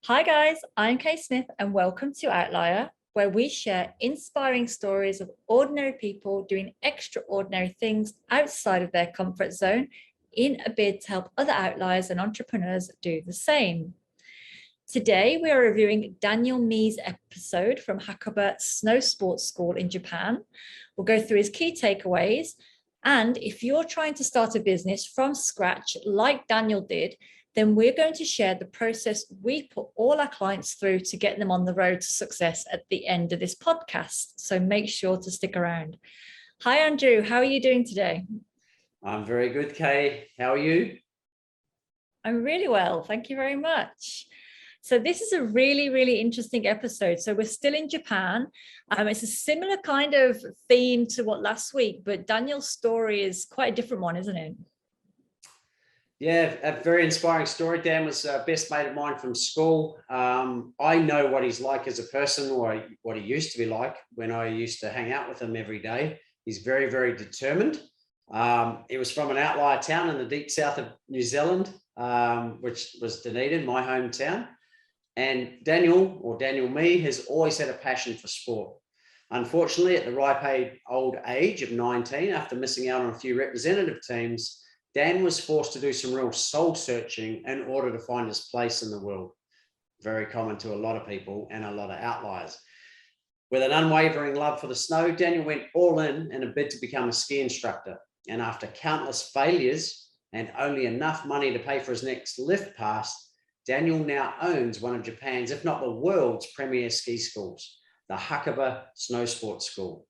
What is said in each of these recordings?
Hi guys, I'm Kay Smith and welcome to Outlier, where we share inspiring stories of ordinary people doing extraordinary things outside of their comfort zone in a bid to help other outliers and entrepreneurs do the same. Today, we are reviewing Daniel Mee's episode from Hakuba Snow Sports School in Japan. We'll go through his key takeaways. And if you're trying to start a business from scratch, like Daniel did, then we're going to share the process we put all our clients through to get them on the road to success at the end of this podcast. So make sure to stick around. Hi, Andrew. How are you doing today? I'm very good, Kay. How are you? I'm really well. Thank you very much. So this is a really, really interesting episode. So we're still in Japan. It's a similar kind of theme to what last week, but Daniel's story is quite a different one, isn't it? Yeah, a very inspiring story. Dan was a best mate of mine from school. I know what he's like as a person, or what he used to be like when I used to hang out with him every day. He's very, very determined. He was from an outlier town in the deep south of New Zealand, which was Dunedin, my hometown. And Daniel Mee has always had a passion for sport. Unfortunately, at the ripe old age of 19, after missing out on a few representative teams, Dan was forced to do some real soul searching in order to find his place in the world. Very common to a lot of people and a lot of outliers. With an unwavering love for the snow, Daniel went all in a bid to become a ski instructor. And after countless failures and only enough money to pay for his next lift pass, Daniel now owns one of Japan's, if not the world's, premier ski schools, the Hakuba Snow Sports School.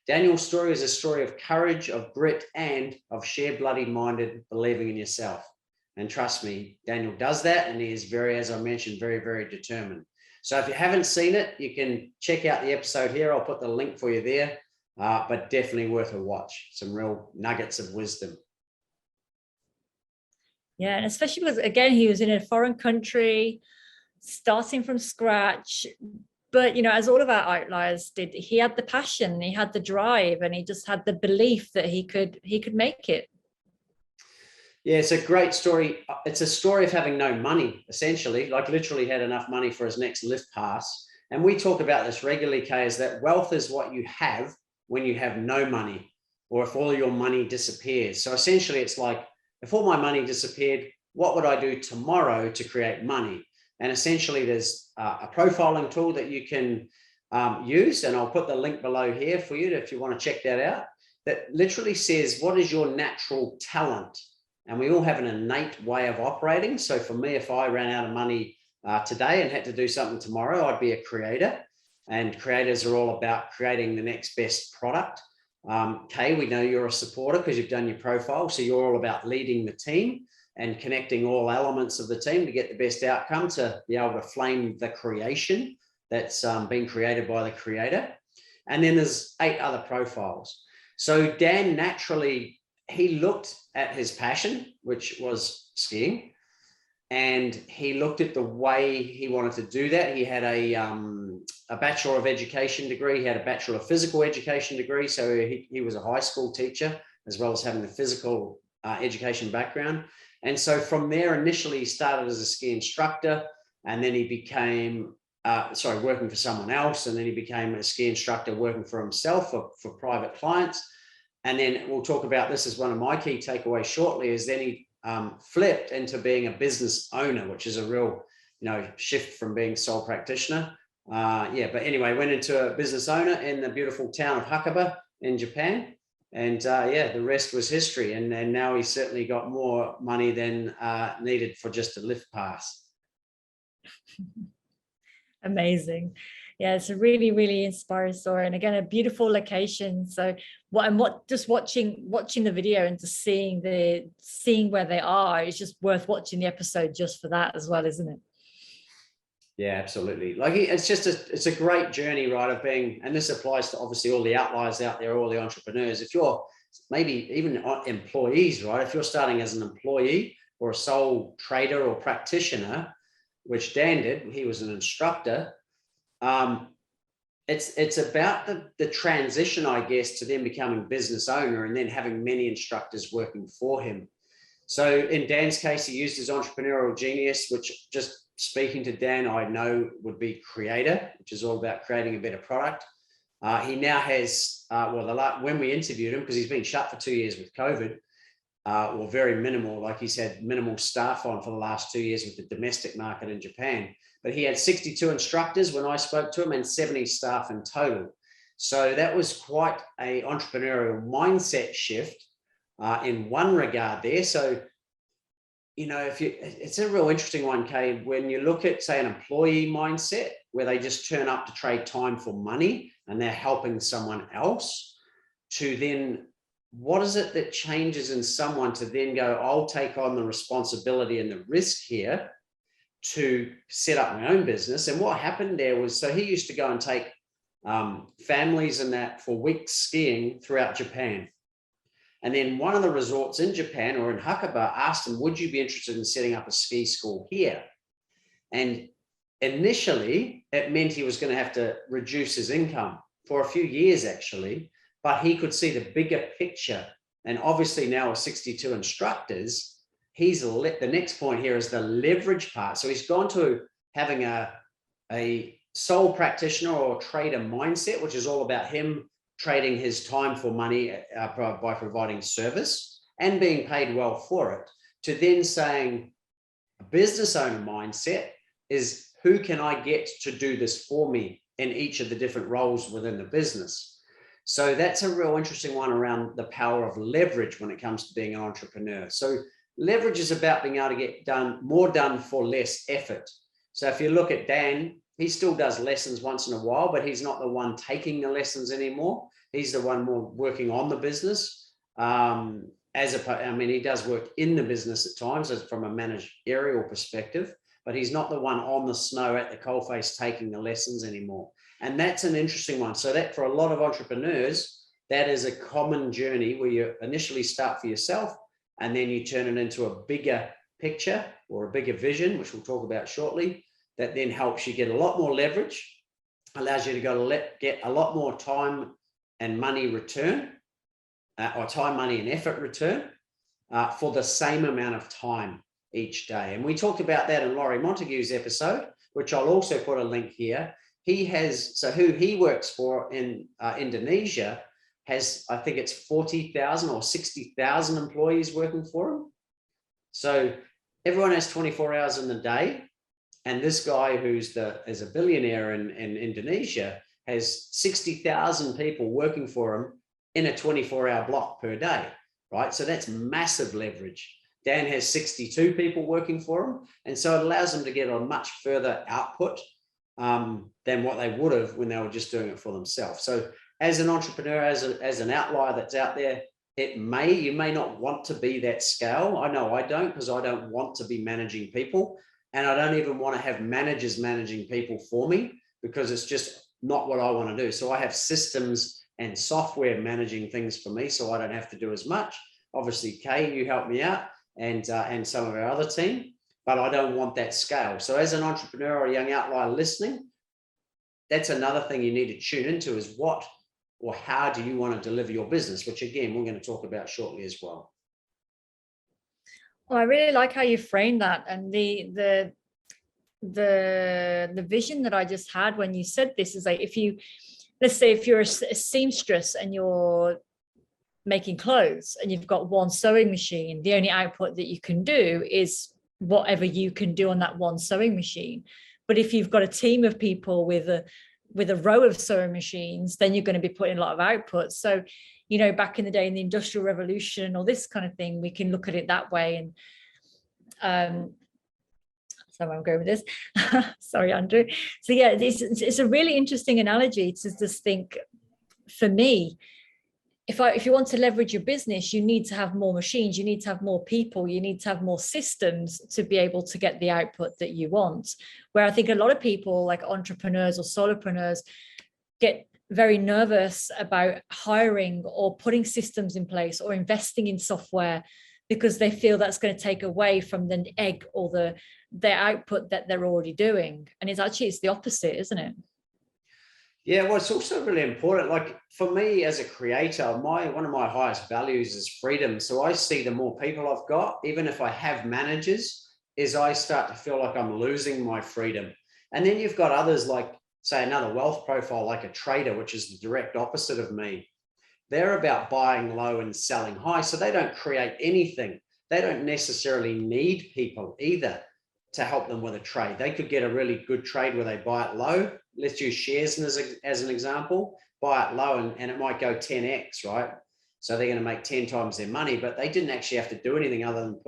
Daniel's story is a story of courage, of grit, and of sheer bloody-minded believing in yourself. And trust me, Daniel does that, and he is very, as I mentioned, very, very determined. So if you haven't seen it, you can check out the episode here. I'll put the link for you there, but definitely worth a watch. Some real nuggets of wisdom. Yeah, and especially because, again, he was in a foreign country, starting from scratch. But, you know, as all of our outliers did, he had the passion, he had the drive, and he just had the belief that he could make it. Yeah, it's a great story. It's a story of having no money, essentially, like literally had enough money for his next lift pass. And we talk about this regularly, Kay, is that wealth is what you have when you have no money, or if all your money disappears. So essentially, it's like, if all my money disappeared, what would I do tomorrow to create money? And essentially, there's a profiling tool that you can use, and I'll put the link below here for you if you want to check that out, that literally says, what is your natural talent? And we all have an innate way of operating. So for me, if I ran out of money today and had to do something tomorrow, I'd be a creator. And creators are all about creating the next best product. Kay, we know you're a supporter because you've done your profile. So you're all about leading the team and connecting all elements of the team to get the best outcome, to be able to flame the creation that's been created by the creator. And then there's 8 other profiles. So Dan, naturally, he looked at his passion, which was skiing, and he looked at the way he wanted to do that. He had a Bachelor of Education degree. He had a Bachelor of Physical Education degree. So he was a high school teacher, as well as having the physical education background. And so from there, initially, he started as a ski instructor, and then he became, working for someone else. And then he became a ski instructor working for himself for private clients. And then we'll talk about this as one of my key takeaways shortly, is then he flipped into being a business owner, which is a real, shift from being sole practitioner. But anyway, went into a business owner in the beautiful town of Hakuba in Japan. And the rest was history. And now he's certainly got more money than needed for just a lift pass. Amazing. Yeah, it's a really, really inspiring story. And again, a beautiful location. So just watching the video and just seeing where they are, it's just worth watching the episode just for that as well, isn't it? Yeah, absolutely. Like, it's a great journey, right, of being, and this applies to obviously all the outliers out there, all the entrepreneurs. If you're maybe even employees, right, if you're starting as an employee or a sole trader or practitioner, which Dan did, he was an instructor, it's about the transition, I guess, to then becoming business owner and then having many instructors working for him. So in Dan's case, he used his entrepreneurial genius, which, just speaking to Dan, I know would be creator, which is all about creating a better product. He now has, when we interviewed him, because he's been shut for 2 years with COVID, or very minimal, like he's had minimal staff on for the last 2 years with the domestic market in Japan. But he had 62 instructors when I spoke to him and 70 staff in total. So that was quite an entrepreneurial mindset shift in one regard there. So, it's a real interesting one, Kay, when you look at, say, an employee mindset where they just turn up to trade time for money and they're helping someone else, to then what is it that changes in someone to then go, I'll take on the responsibility and the risk here to set up my own business. And what happened there was, so he used to go and take families and that for weeks skiing throughout Japan. And then one of the resorts in Japan or in Hakuba asked him, would you be interested in setting up a ski school here? And initially, it meant he was going to have to reduce his income for a few years, actually, but he could see the bigger picture. And obviously now with 62 instructors, the next point here is the leverage part. So he's gone to having a sole practitioner or trader mindset, which is all about him trading his time for money by providing service and being paid well for it, to then saying a business owner mindset is, who can I get to do this for me in each of the different roles within the business? So that's a real interesting one around the power of leverage when it comes to being an entrepreneur. So leverage is about being able to get more done for less effort. So if you look at Dan, he still does lessons once in a while, but he's not the one taking the lessons anymore. He's the one more working on the business. He does work in the business at times as from a managerial perspective, but he's not the one on the snow at the coalface taking the lessons anymore. And that's an interesting one. So that for a lot of entrepreneurs, that is a common journey where you initially start for yourself and then you turn it into a bigger picture or a bigger vision, which we'll talk about shortly, that then helps you get a lot more leverage, allows you to get a lot more time and money return, or time, money, and effort return for the same amount of time each day. And we talked about that in Laurie Montague's episode, which I'll also put a link here. Who he works for in Indonesia has, I think it's 40,000 or 60,000 employees working for him. So everyone has 24 hours in the day. And this guy is a billionaire in Indonesia has 60,000 people working for him in a 24-hour block per day, right? So that's massive leverage. Dan has 62 people working for him. And so it allows them to get a much further output than what they would have when they were just doing it for themselves. So as an entrepreneur, as an outlier that's out there, you may not want to be that scale. I know I don't, because I don't want to be managing people. And I don't even want to have managers managing people for me, because it's just not what I want to do. So I have systems and software managing things for me, so I don't have to do as much. Obviously, Kay, you help me out, and some of our other team, but I don't want that scale. So as an entrepreneur or a young outlier listening, that's another thing you need to tune into, is what or how do you want to deliver your business, which again, we're going to talk about shortly as well. Well, I really like how you frame that, and the vision that I just had when you said this is like, let's say if you're a seamstress and you're making clothes and you've got one sewing machine, the only output that you can do is whatever you can do on that one sewing machine. But if you've got a team of people with a row of sewing machines, then you're going to be putting a lot of output. So, back in the day in the Industrial Revolution or this kind of thing, we can look at it that way. And so I'm going with this. Sorry, Andrew. So yeah, it's a really interesting analogy to just think, for me, if you want to leverage your business, you need to have more machines, you need to have more people, you need to have more systems to be able to get the output that you want. Where I think a lot of people, like entrepreneurs or solopreneurs, get very nervous about hiring or putting systems in place or investing in software, because they feel that's going to take away from the egg or their output that they're already doing. And it's the opposite, isn't it? Yeah, well, it's also really important. Like for me as a creator, one of my highest values is freedom. So I see the more people I've got, even if I have managers, is I start to feel like I'm losing my freedom. And then you've got others like, say, another wealth profile, like a trader, which is the direct opposite of me. They're about buying low and selling high. So they don't create anything. They don't necessarily need people either to help them with a trade. They could get a really good trade where they buy it low. Let's use shares as an example, buy it low and it might go 10x, right? So they're going to make 10 times their money, but they didn't actually have to do anything other than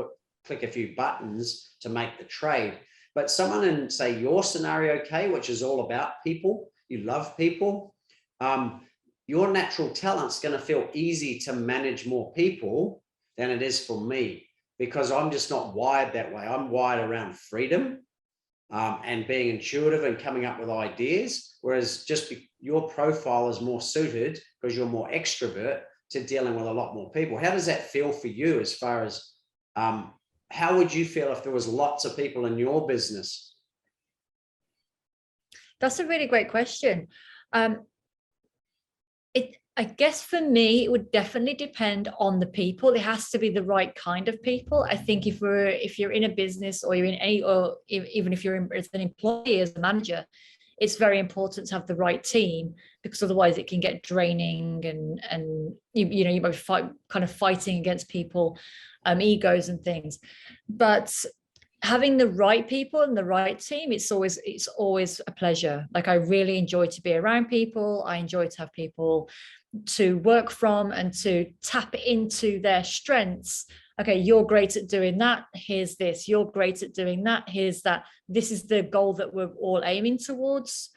click a few buttons to make the trade. But someone in, say, your scenario, Kay, which is all about people, you love people, your natural talent's going to feel easy to manage more people than it is for me, because I'm just not wired that way. I'm wired around freedom and being intuitive and coming up with ideas, whereas just your profile is more suited because you're more extrovert to dealing with a lot more people. How does that feel for you as far as how would you feel if there was lots of people in your business? That's a really great question. I guess for me, it would definitely depend on the people. It has to be the right kind of people. I think if you're in a business or you're in any, or even if you're as an employee, as a manager, it's very important to have the right team, because otherwise it can get draining and you might be fighting against people, egos and things. But having the right people and the right team, it's always a pleasure. Like I really enjoy to be around people. I enjoy to have people to work from and to tap into their strengths. Okay, you're great at doing that. Here's this. You're great at doing that. Here's that. This is the goal that we're all aiming towards.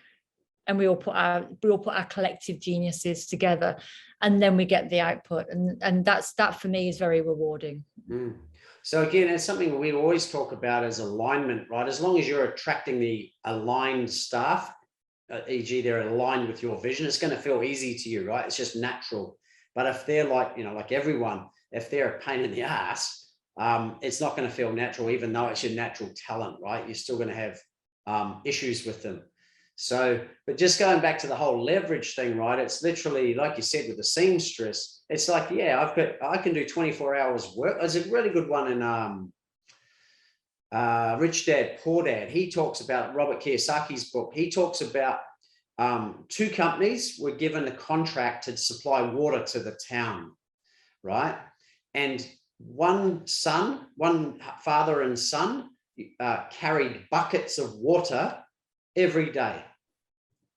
And we all put our collective geniuses together, and then we get the output. And that for me is very rewarding. Mm. So again, it's something we always talk about as alignment, right? As long as you're attracting the aligned staff, e.g. they're aligned with your vision, it's going to feel easy to you, right? It's just natural. But if they're like everyone, if they're a pain in the ass, it's not going to feel natural, even though it's your natural talent, right? You're still going to have issues with them. So, but just going back to the whole leverage thing, right? It's literally, like you said, with the seamstress, it's like, yeah, I can do 24 hours work. There's a really good one in Rich Dad, Poor Dad. He talks about Robert Kiyosaki's book. He talks about two companies were given a contract to supply water to the town, right? And one father and son carried buckets of water every day,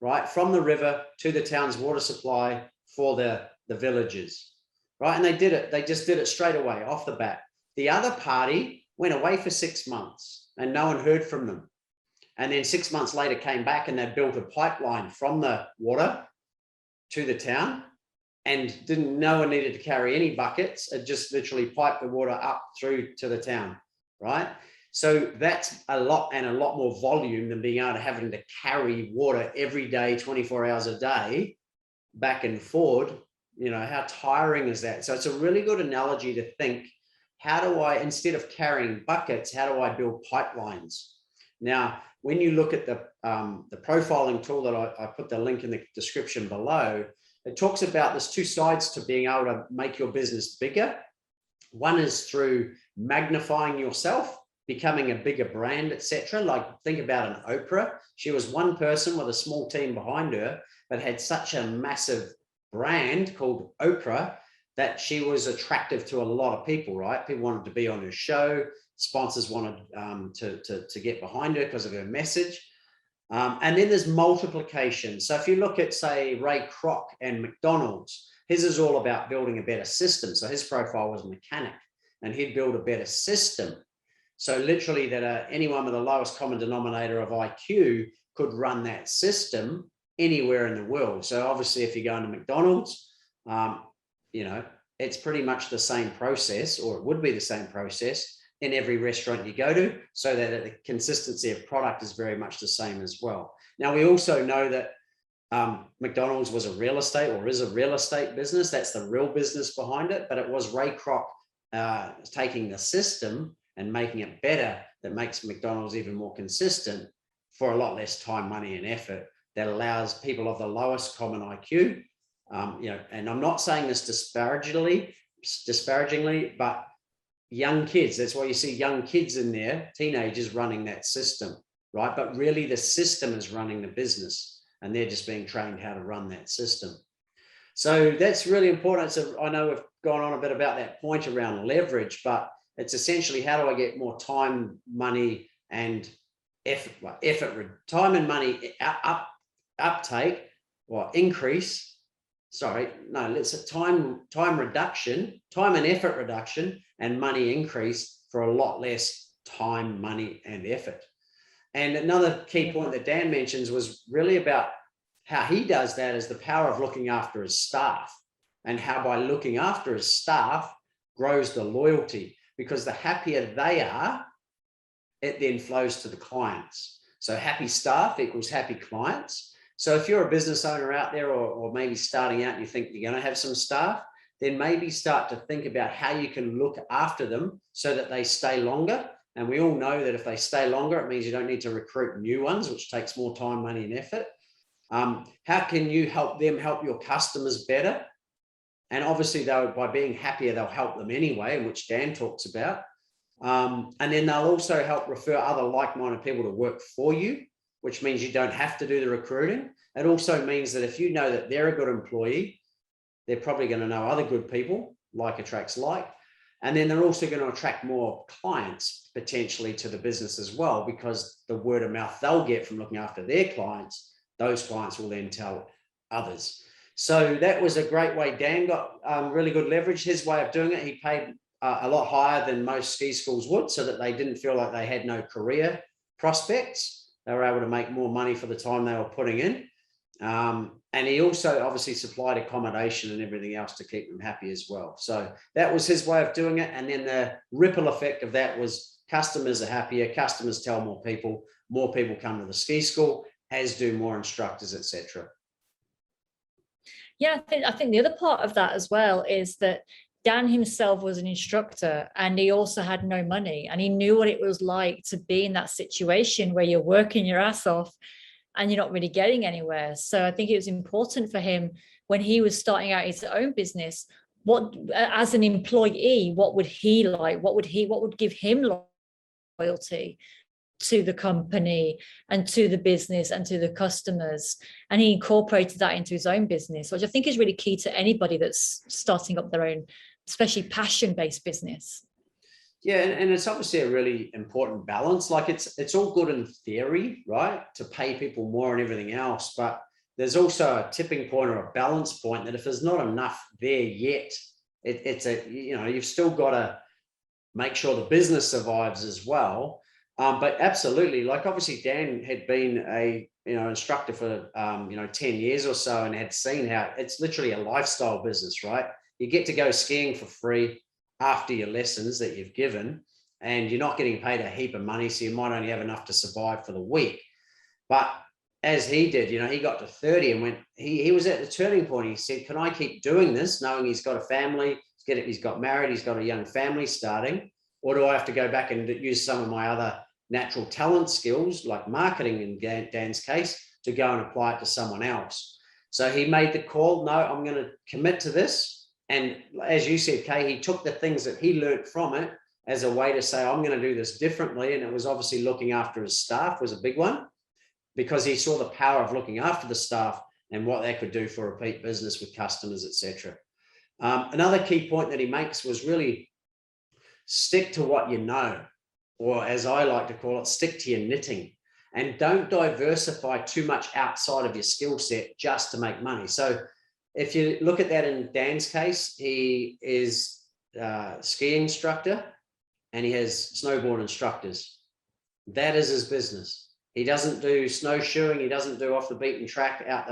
right, from the river to the town's water supply for the villages, right? And they just did it straight away off the bat. The other party went away for 6 months and no one heard from them. And then 6 months later came back and they built a pipeline from the water to the town, and no one needed to carry any buckets. It just literally piped the water up through to the town, right? So that's a lot more volume than being able to having to carry water every day, 24 hours a day, back and forward. How tiring is that? So it's a really good analogy to think, how do I, instead of carrying buckets, how do I build pipelines? Now, when you look at the profiling tool that I put the link in the description below, it talks about there's two sides to being able to make your business bigger. One is through magnifying yourself, becoming a bigger brand, etc. Like think about an Oprah. She was one person with a small team behind her, but had such a massive brand called Oprah that she was attractive to a lot of people, right? People wanted to be on her show. Sponsors wanted to get behind her because of her message. And then there's multiplication. So if you look at, say, Ray Kroc and McDonald's, his is all about building a better system. So his profile was a mechanic and he'd build a better system. So literally that anyone with the lowest common denominator of IQ could run that system anywhere in the world. So obviously if you go into McDonald's, it's pretty much the same process, or it would be the same process in every restaurant you go to, so that the consistency of product is very much the same as well. Now, we also know that McDonald's was a real estate, or is a real estate business. That's the real business behind it. But it was Ray Kroc taking the system and making it better that makes McDonald's even more consistent for a lot less time, money, and effort. that allows people of the lowest common IQ, and I'm not saying this disparagingly, but young kids, that's why you see young kids in there, teenagers running that system, right? But really the system is running the business and they're just being trained how to run that system. So that's really important. So I know we've gone on a bit about that point around leverage, but it's essentially how do I get more time, money, and time and money uptake or increase. Sorry, no, let's say time and effort reduction, and money increase for a lot less time, money, and effort. And another key point that Dan mentions was really about how he does that is the power of looking after his staff, and how by looking after his staff grows the loyalty, because the happier they are, it then flows to the clients. So happy staff equals happy clients. So if you're a business owner out there, or maybe starting out and you think you're going to have some staff, then maybe start to think about how you can look after them so that they stay longer. And we all know that if they stay longer, it means you don't need to recruit new ones, which takes more time, money, and effort. How can you help them help your customers better? And obviously, by being happier, they'll help them anyway, which Dan talks about. And then they'll also help refer other like-minded people to work for you, which means you don't have to do the recruiting. It also means that if you know that they're a good employee, they're probably going to know other good people. Like attracts like. And then they're also going to attract more clients potentially to the business as well, because the word of mouth they'll get from looking after their clients, those clients will then tell others. So that was a great way. Dan got really good leverage. His way of doing it, he paid a lot higher than most ski schools would, so that they didn't feel like they had no career prospects. They were able to make more money for the time they were putting in. And he also obviously supplied accommodation and everything else to keep them happy as well. So that was his way of doing it. And then the ripple effect of that was customers are happier, customers tell more people come to the ski school, as do more instructors, etc. Yeah, I think the other part of that as well is that Dan himself was an instructor, and he also had no money, and he knew what it was like to be in that situation where you're working your ass off and you're not really getting anywhere. So I think it was important for him when he was starting out his own business, what, as an employee, what would he like? What would give him loyalty to the company and to the business and to the customers? And he incorporated that into his own business, which I think is really key to anybody that's starting up their own, especially passion-based business. Yeah, and it's obviously a really important balance. Like it's all good in theory, right, to pay people more and everything else, but there's also a tipping point or a balance point that if there's not enough there yet, you've still got to make sure the business survives as well. But absolutely, like obviously Dan had been a instructor for 10 years or so, and had seen how it's literally a lifestyle business, right? You get to go skiing for free after your lessons that you've given, and you're not getting paid a heap of money, so you might only have enough to survive for the week. But as he did, he got to 30 and when he was at the turning point, he said, can I keep doing this knowing he's got a family, he's got married, he's got a young family starting, or do I have to go back and use some of my other natural talent skills like marketing in Dan's case to go and apply it to someone else? So he made the call, no, I'm going to commit to this. And as you said, Kay, he took the things that he learned from it as a way to say, I'm going to do this differently. And it was obviously looking after his staff was a big one, because he saw the power of looking after the staff and what they could do for repeat business with customers, etc. Another key point that he makes was really stick to what you know, or as I like to call it, stick to your knitting, and don't diversify too much outside of your skill set just to make money. So if you look at that in Dan's case, he is a ski instructor and he has snowboard instructors. That is his business. He doesn't do snowshoeing. He doesn't do off the beaten track, out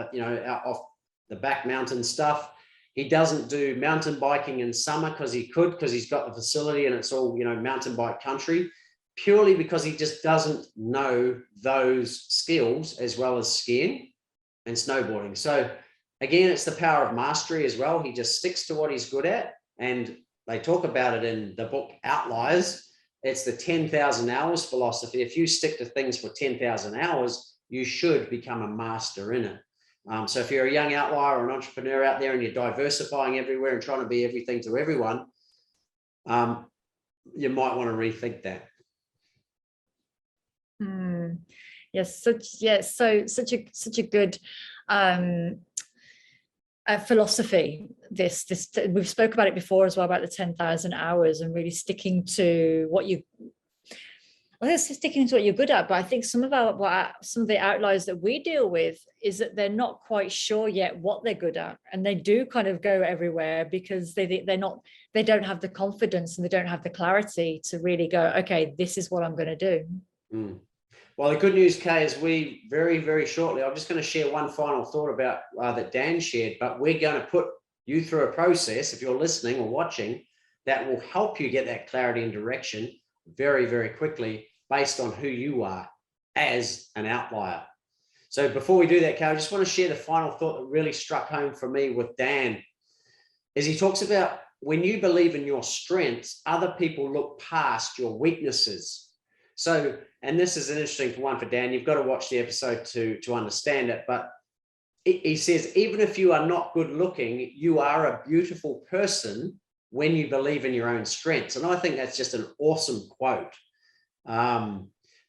off the back mountain stuff. He doesn't do mountain biking in summer because he's got the facility and it's all, mountain bike country, purely because he just doesn't know those skills as well as skiing and snowboarding. So again, it's the power of mastery as well. He just sticks to what he's good at. And they talk about it in the book Outliers. It's the 10,000 hours philosophy. If you stick to things for 10,000 hours, you should become a master in it. So if you're a young outlier or an entrepreneur out there and you're diversifying everywhere and trying to be everything to everyone, you might want to rethink that. Yes, such a good philosophy. This we've spoke about it before as well, about the 10,000 hours and really sticking to what you. Well, it's sticking to what you're good at, but I think some of the outliers that we deal with is that they're not quite sure yet what they're good at, and they do kind of go everywhere because they don't have the confidence and they don't have the clarity to really go, okay, this is what I'm going to do. Well, the good news, Kay, is we very, very shortly, I'm just going to share one final thought about that Dan shared, but we're going to put you through a process, if you're listening or watching, that will help you get that clarity and direction very, very quickly based on who you are as an outlier. So before we do that, Kay, I just want to share the final thought that really struck home for me with Dan, is he talks about when you believe in your strengths, other people look past your weaknesses. So, and this is an interesting one for Dan, you've got to watch the episode to understand it, but he says, even if you are not good looking, you are a beautiful person when you believe in your own strengths. And I think that's just an awesome quote.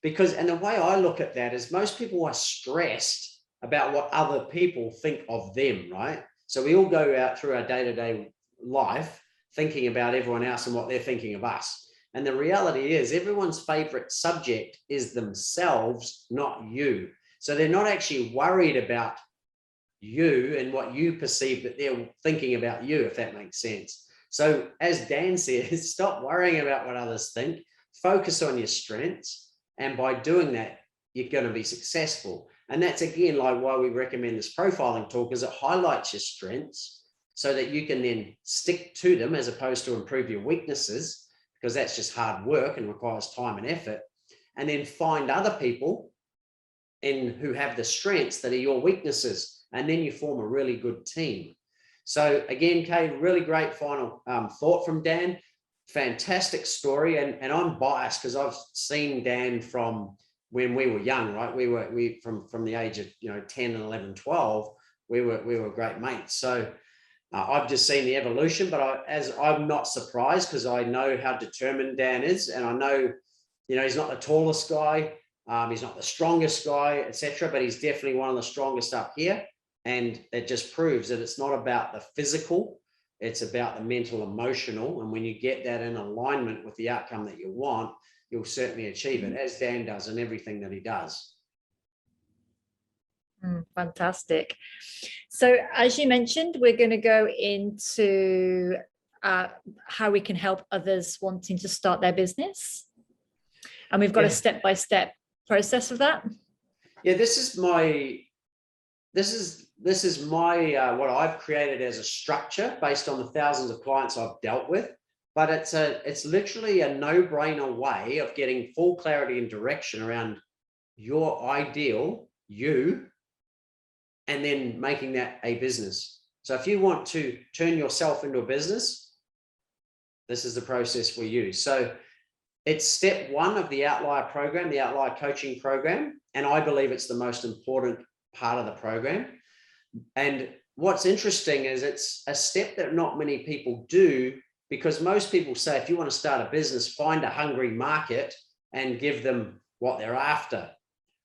Because, and the way I look at that is most people are stressed about what other people think of them, right? So we all go out through our day-to-day life thinking about everyone else and what they're thinking of us. And the reality is everyone's favorite subject is themselves, not you. So they're not actually worried about you and what you perceive that they're thinking about you, if that makes sense. So as Dan says, stop worrying about what others think, focus on your strengths. And by doing that, you're going to be successful. And that's, again, like why we recommend this profiling tool, because it highlights your strengths so that you can then stick to them as opposed to improve your weaknesses, because that's just hard work and requires time and effort. And then find other people who have the strengths that are your weaknesses. And then you form a really good team. So again, Kay, really great final thought from Dan. Fantastic story. And I'm biased because I've seen Dan from when we were young, right? We from the age of 10 and 11, 12, we were great mates. So I've just seen the evolution, but I'm not surprised because I know how determined Dan is, and I know, he's not the tallest guy, he's not the strongest guy, etc. But he's definitely one of the strongest up here, and it just proves that it's not about the physical, it's about the mental, emotional, and when you get that in alignment with the outcome that you want, you'll certainly achieve it, as Dan does in everything that he does. Fantastic. So as you mentioned, we're going to go into how we can help others wanting to start their business. And we've got a step-by-step process of that. Yeah, this is my what I've created as a structure based on the thousands of clients I've dealt with. But it's literally a no-brainer way of getting full clarity and direction around your ideal, you, and then making that a business. So if you want to turn yourself into a business, this is the process we use. So it's step one of the Outlier program, the Outlier coaching program. And I believe it's the most important part of the program. And what's interesting is it's a step that not many people do, because most people say, if you want to start a business, find a hungry market and give them what they're after,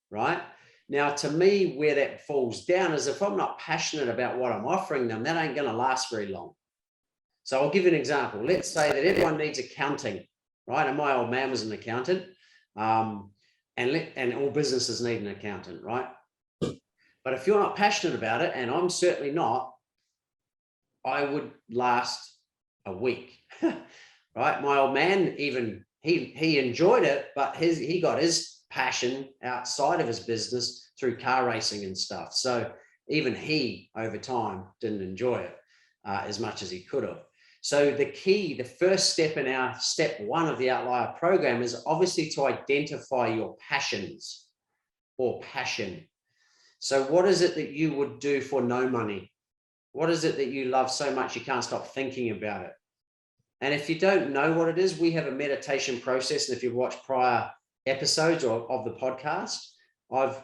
right? Now, to me, where that falls down is if I'm not passionate about what I'm offering them, that ain't going to last very long. So I'll give you an example. Let's say that everyone needs accounting, right? And my old man was an accountant, and all businesses need an accountant, right? But if you're not passionate about it, and I'm certainly not, I would last a week, right? My old man, even he enjoyed it, but he got his passion outside of his business through car racing and stuff. So even he, over time, didn't enjoy it as much as he could have. So the first step in our step one of the Outlier program is obviously to identify your passions or passion. So what is it that you would do for no money? What is it that you love so much you can't stop thinking about it? And if you don't know what it is, we have a meditation process. And if you've watched prior episodes of the podcast, I've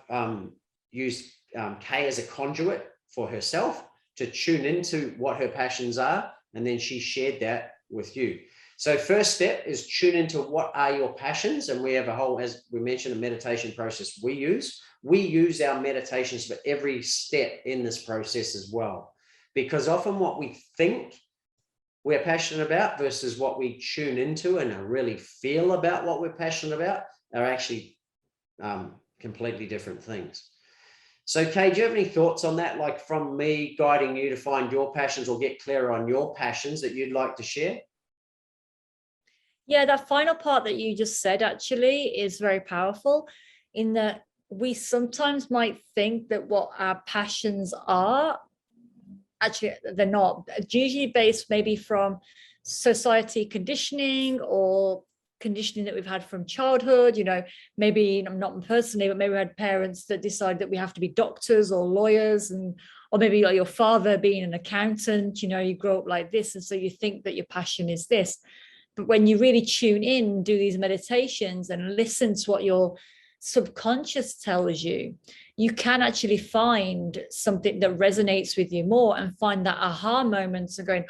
use Kay as a conduit for herself to tune into what her passions are, and then she shared that with you. So first step is tune into what are your passions, and we have a whole, as we mentioned, a meditation process we use. We use our meditations for every step in this process as well, because often what we think we're passionate about versus what we tune into and really feel about what we're passionate about are actually completely different things. So Kay, do you have any thoughts on that, like from me guiding you to find your passions or get clearer on your passions that you'd like to share? Yeah, that final part that you just said actually is very powerful, in that we sometimes might think that what our passions are, actually they're not. It's usually based maybe from society conditioning or conditioning that we've had from childhood. Maybe not personally, but maybe we had parents that decide that we have to be doctors or lawyers, or maybe like your father being an accountant. You grow up like this, and so you think that your passion is this. But when you really tune in, do these meditations and listen to what your subconscious tells you, you can actually find something that resonates with you more and find that aha moments of going,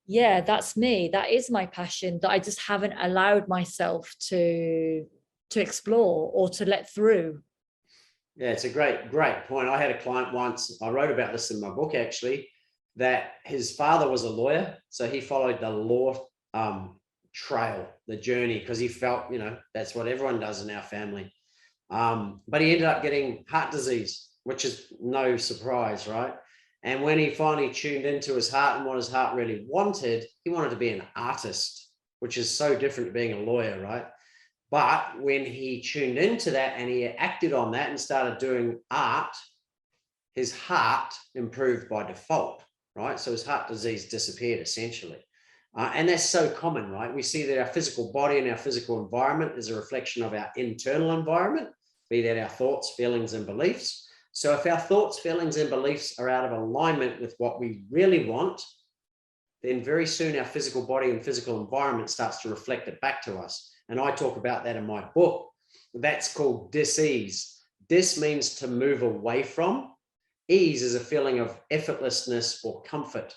yeah, that's me. That is my passion that I just haven't allowed myself to explore or to let through. Yeah, it's a great point. I had a client once, I wrote about this in my book actually, that his father was a lawyer. So he followed the law trail, the journey, because he felt, that's what everyone does in our family. But he ended up getting heart disease, which is no surprise, right? And when he finally tuned into his heart and what his heart really wanted, he wanted to be an artist, which is so different to being a lawyer, right? But when he tuned into that and he acted on that and started doing art, his heart improved by default, right? So his heart disease disappeared essentially. And that's so common, right? We see that our physical body and our physical environment is a reflection of our internal environment, be that our thoughts, feelings, and beliefs. So if our thoughts, feelings, and beliefs are out of alignment with what we really want, then very soon our physical body and physical environment starts to reflect it back to us. And I talk about that in my book. That's called dis-ease. Dis means to move away from. Ease is a feeling of effortlessness or comfort,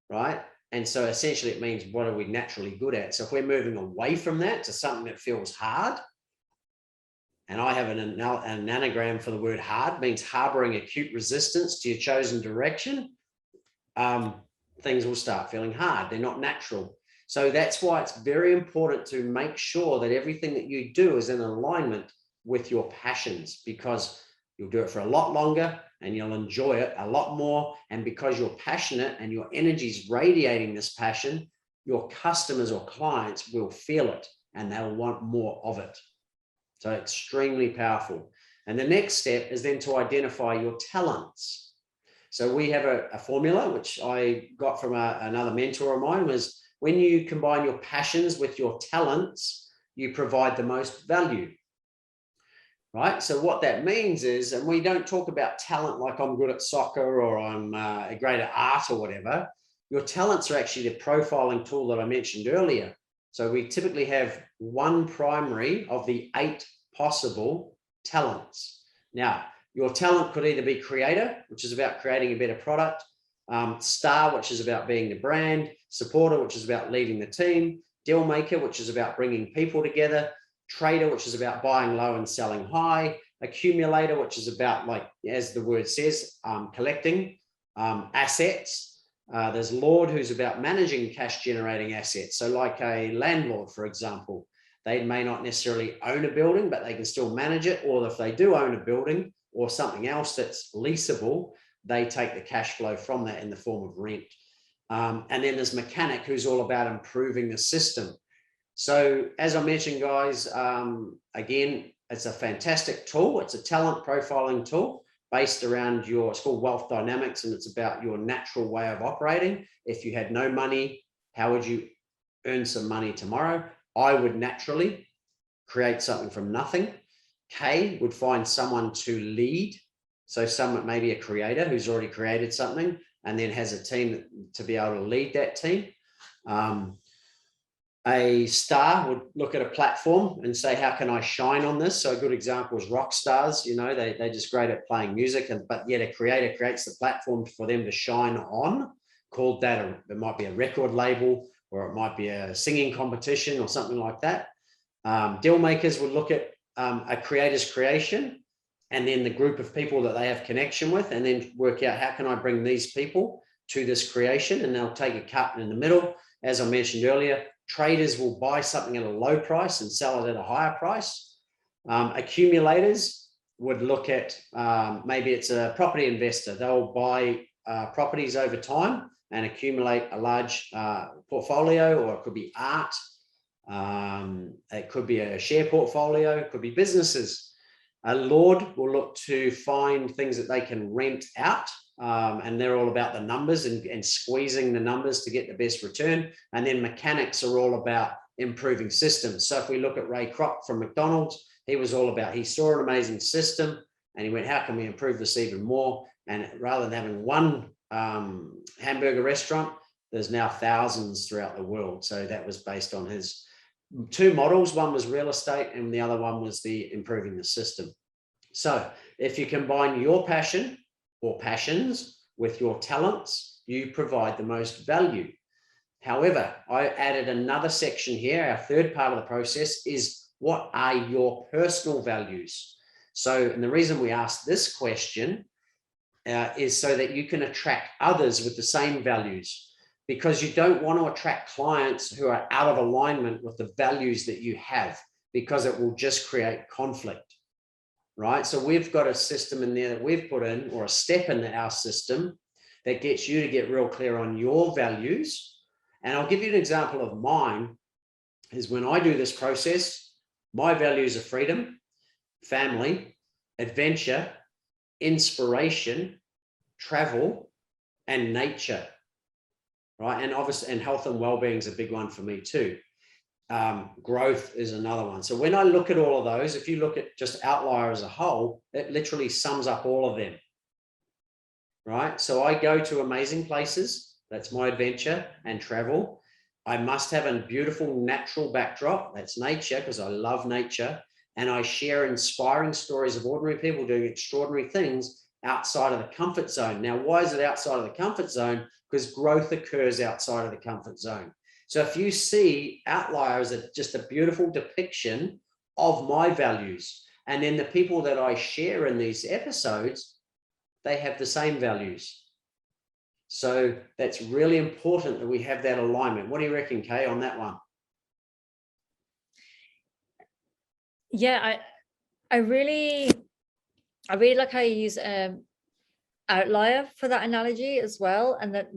right? And so essentially it means, what are we naturally good at? So if we're moving away from that to something that feels hard, and I have an anagram for the word hard, means harboring acute resistance to your chosen direction, things will start feeling hard. They're not natural. So that's why it's very important to make sure that everything that you do is in alignment with your passions, because you'll do it for a lot longer and you'll enjoy it a lot more. And because you're passionate and your energy is radiating this passion, your customers or clients will feel it and they'll want more of it. So extremely powerful. And the next step is then to identify your talents. So we have a formula, which I got from another mentor of mine, was when you combine your passions with your talents, you provide the most value. Right? So what that means is, and we don't talk about talent like I'm good at soccer or I'm great at art or whatever. Your talents are actually the profiling tool that I mentioned earlier. So we typically have one primary of the 8 possible talents. Now, your talent could either be creator, which is about creating a better product, star, which is about being the brand, supporter, which is about leading the team, deal maker, which is about bringing people together, trader, which is about buying low and selling high, accumulator, which is about, like, as the word says, collecting assets. There's lord, who's about managing cash generating assets. So like a landlord, for example, they may not necessarily own a building, but they can still manage it. Or if they do own a building or something else that's leasable, they take the cash flow from that in the form of rent. And then there's mechanic, who's all about improving the system. So as I mentioned, guys, again, it's a fantastic tool. It's a talent profiling tool based around it's called wealth dynamics, and it's about your natural way of operating. If you had no money, how would you earn some money tomorrow? I would naturally create something from nothing. Kay would find someone to lead. So someone, maybe a creator who's already created something and then has a team to be able to lead that team. A star would look at a platform and say, how can I shine on this? So a good example is rock stars. They're just great at playing music, but yet a creator creates the platform for them to shine on, called that. It might be a record label, or it might be a singing competition or something like that. Deal makers would look at a creator's creation and then the group of people that they have connection with, and then work out, how can I bring these people to this creation? And they'll take a cut in the middle. As I mentioned earlier, traders will buy something at a low price and sell it at a higher price. Accumulators would look at, maybe it's a property investor. They'll buy properties over time and accumulate a large portfolio, or it could be art. It could be a share portfolio. It could be businesses. A lord will look to find things that they can rent out. And they're all about the numbers and squeezing the numbers to get the best return. And then mechanics are all about improving systems. So if we look at Ray Kroc from McDonald's, he saw an amazing system and he went, how can we improve this even more? And rather than having one hamburger restaurant, there's now thousands throughout the world. So that was based on his two models. One was real estate and the other one was the improving the system. So if you combine your passion or passions with your talents, you provide the most value. However, I added another section here. Our third part of the process is, what are your personal values? So, and the reason we ask this question is so that you can attract others with the same values, because you don't want to attract clients who are out of alignment with the values that you have, because it will just create conflict. Right? So we've got a system in there that we've put in, or a step in our system, that gets you to get real clear on your values. And I'll give you an example of mine. Is when I do this process, my values are freedom, family, adventure, inspiration, travel, and nature. Right? And obviously, and health and well-being is a big one for me too. Growth is another one. So when I look at all of those, if you look at just Outlier as a whole, it literally sums up all of them. Right? So I go to amazing places. That's my adventure and travel. I must have a beautiful natural backdrop. That's nature, because I love nature. And I share inspiring stories of ordinary people doing extraordinary things outside of the comfort zone. Now, why is it outside of the comfort zone? Because growth occurs outside of the comfort zone. So if you see Outlier as just a beautiful depiction of my values, and then the people that I share in these episodes, they have the same values. So that's really important that we have that alignment. What do you reckon, Kay, on that one? Yeah, I really like how you use Outlier for that analogy as well, and that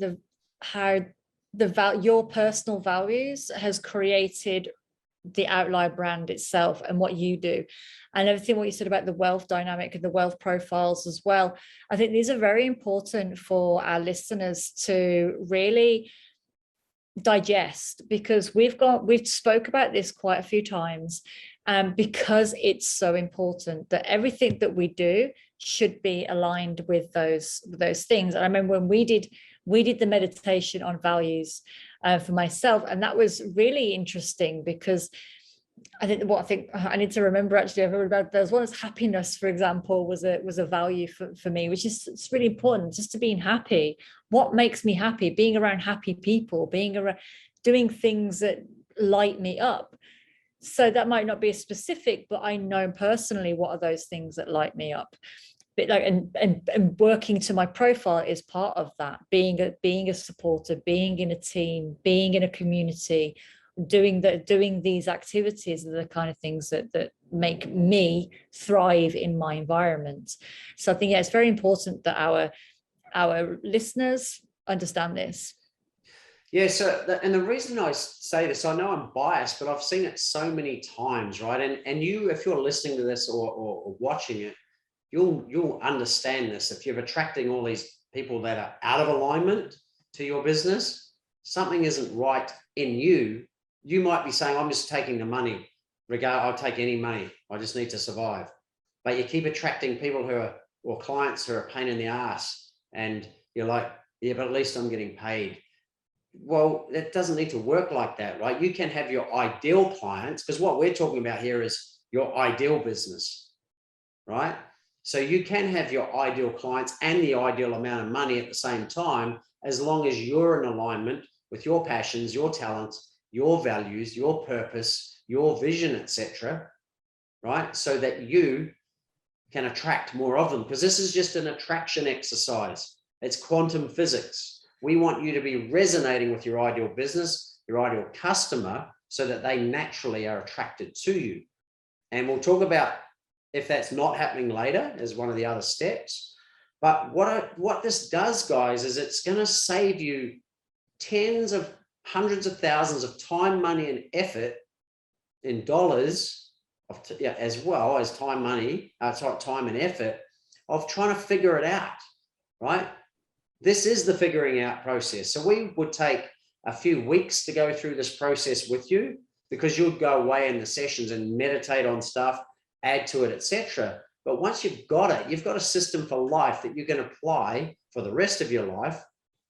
your personal values has created the Outlier brand itself and what you do, and everything what you said about the wealth dynamic and the wealth profiles as well. I think these are very important for our listeners to really digest, because we've spoke about this quite a few times, because it's so important that everything that we do should be aligned with those things. And I remember when we did the meditation on values for myself, and that was really interesting, because I think I need to remember, actually, I've heard about, there's one as happiness, for example, was a value for me, which is, it's really important, just to being happy. What makes me happy? Being around happy people, being around, doing things that light me up. So that might not be specific, but I know personally what are those things that light me up. But like, and working to my profile is part of that. Being a supporter, being in a team, being in a community, doing these activities are the kind of things that make me thrive in my environment. So I think, yeah, it's very important that our listeners understand this. Yeah, so and the reason I say this, I know I'm biased, but I've seen it so many times, right? And you, if you're listening to this or watching it, you'll understand this. If you're attracting all these people that are out of alignment to your business, something isn't right in you. You might be saying, I'm just taking the money. I'll take any money. I just need to survive. But you keep attracting people or clients who are a pain in the ass. And you're like, yeah, but at least I'm getting paid. Well, it doesn't need to work like that, right? You can have your ideal clients, because what we're talking about here is your ideal business, right? So you can have your ideal clients and the ideal amount of money at the same time, as long as you're in alignment with your passions, your talents, your values, your purpose, your vision, etc., right? So that you can attract more of them, because this is just an attraction exercise. It's quantum physics. We want you to be resonating with your ideal business, your ideal customer, so that they naturally are attracted to you. And we'll talk about if that's not happening later as one of the other steps. But what this does, guys, is it's going to save you tens of hundreds of thousands of time, money, and effort in dollars, as well as time, money, time and effort of trying to figure it out, right? This is the figuring out process. So we would take a few weeks to go through this process with you, because you'd go away in the sessions and meditate on stuff, add to it, etc. But once you've got it, you've got a system for life that you can apply for the rest of your life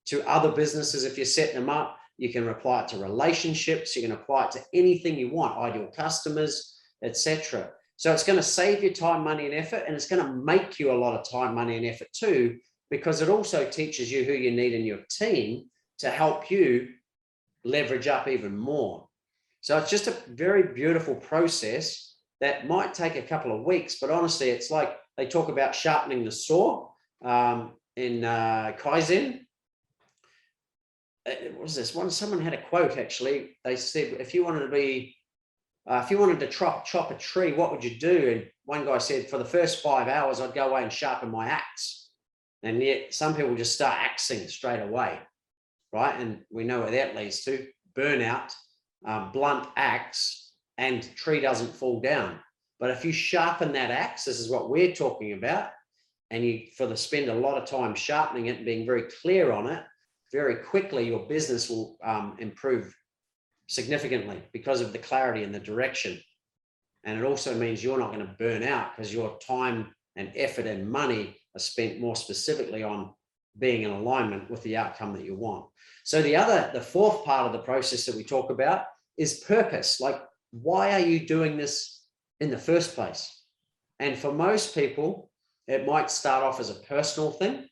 to other businesses. If you're setting them up, you can apply it to relationships. You can apply it to anything you want, ideal customers, etc. So it's going to save you time, money, and effort, and it's going to make you a lot of time, money, and effort too, because it also teaches you who you need in your team to help you leverage up even more. So it's just a very beautiful process that might take a couple of weeks, but honestly, it's like they talk about sharpening the saw in Kaizen. What was this one? Someone had a quote, actually. They said, if you wanted to chop a tree, what would you do? And one guy said, for the first 5 hours, I'd go away and sharpen my axe. And yet some people just start axing straight away, right? And we know where that leads to: burnout, blunt axe, and tree doesn't fall down. But if you sharpen that axe, this is what we're talking about, and you spend a lot of time sharpening it and being very clear on it, very quickly your business will improve significantly because of the clarity and the direction. And it also means you're not going to burn out, because your time and effort and money are spent more specifically on being in alignment with the outcome that you want. So the fourth part of the process that we talk about is purpose. Like, why are you doing this in the first place? And for most people, it might start off as a personal thing,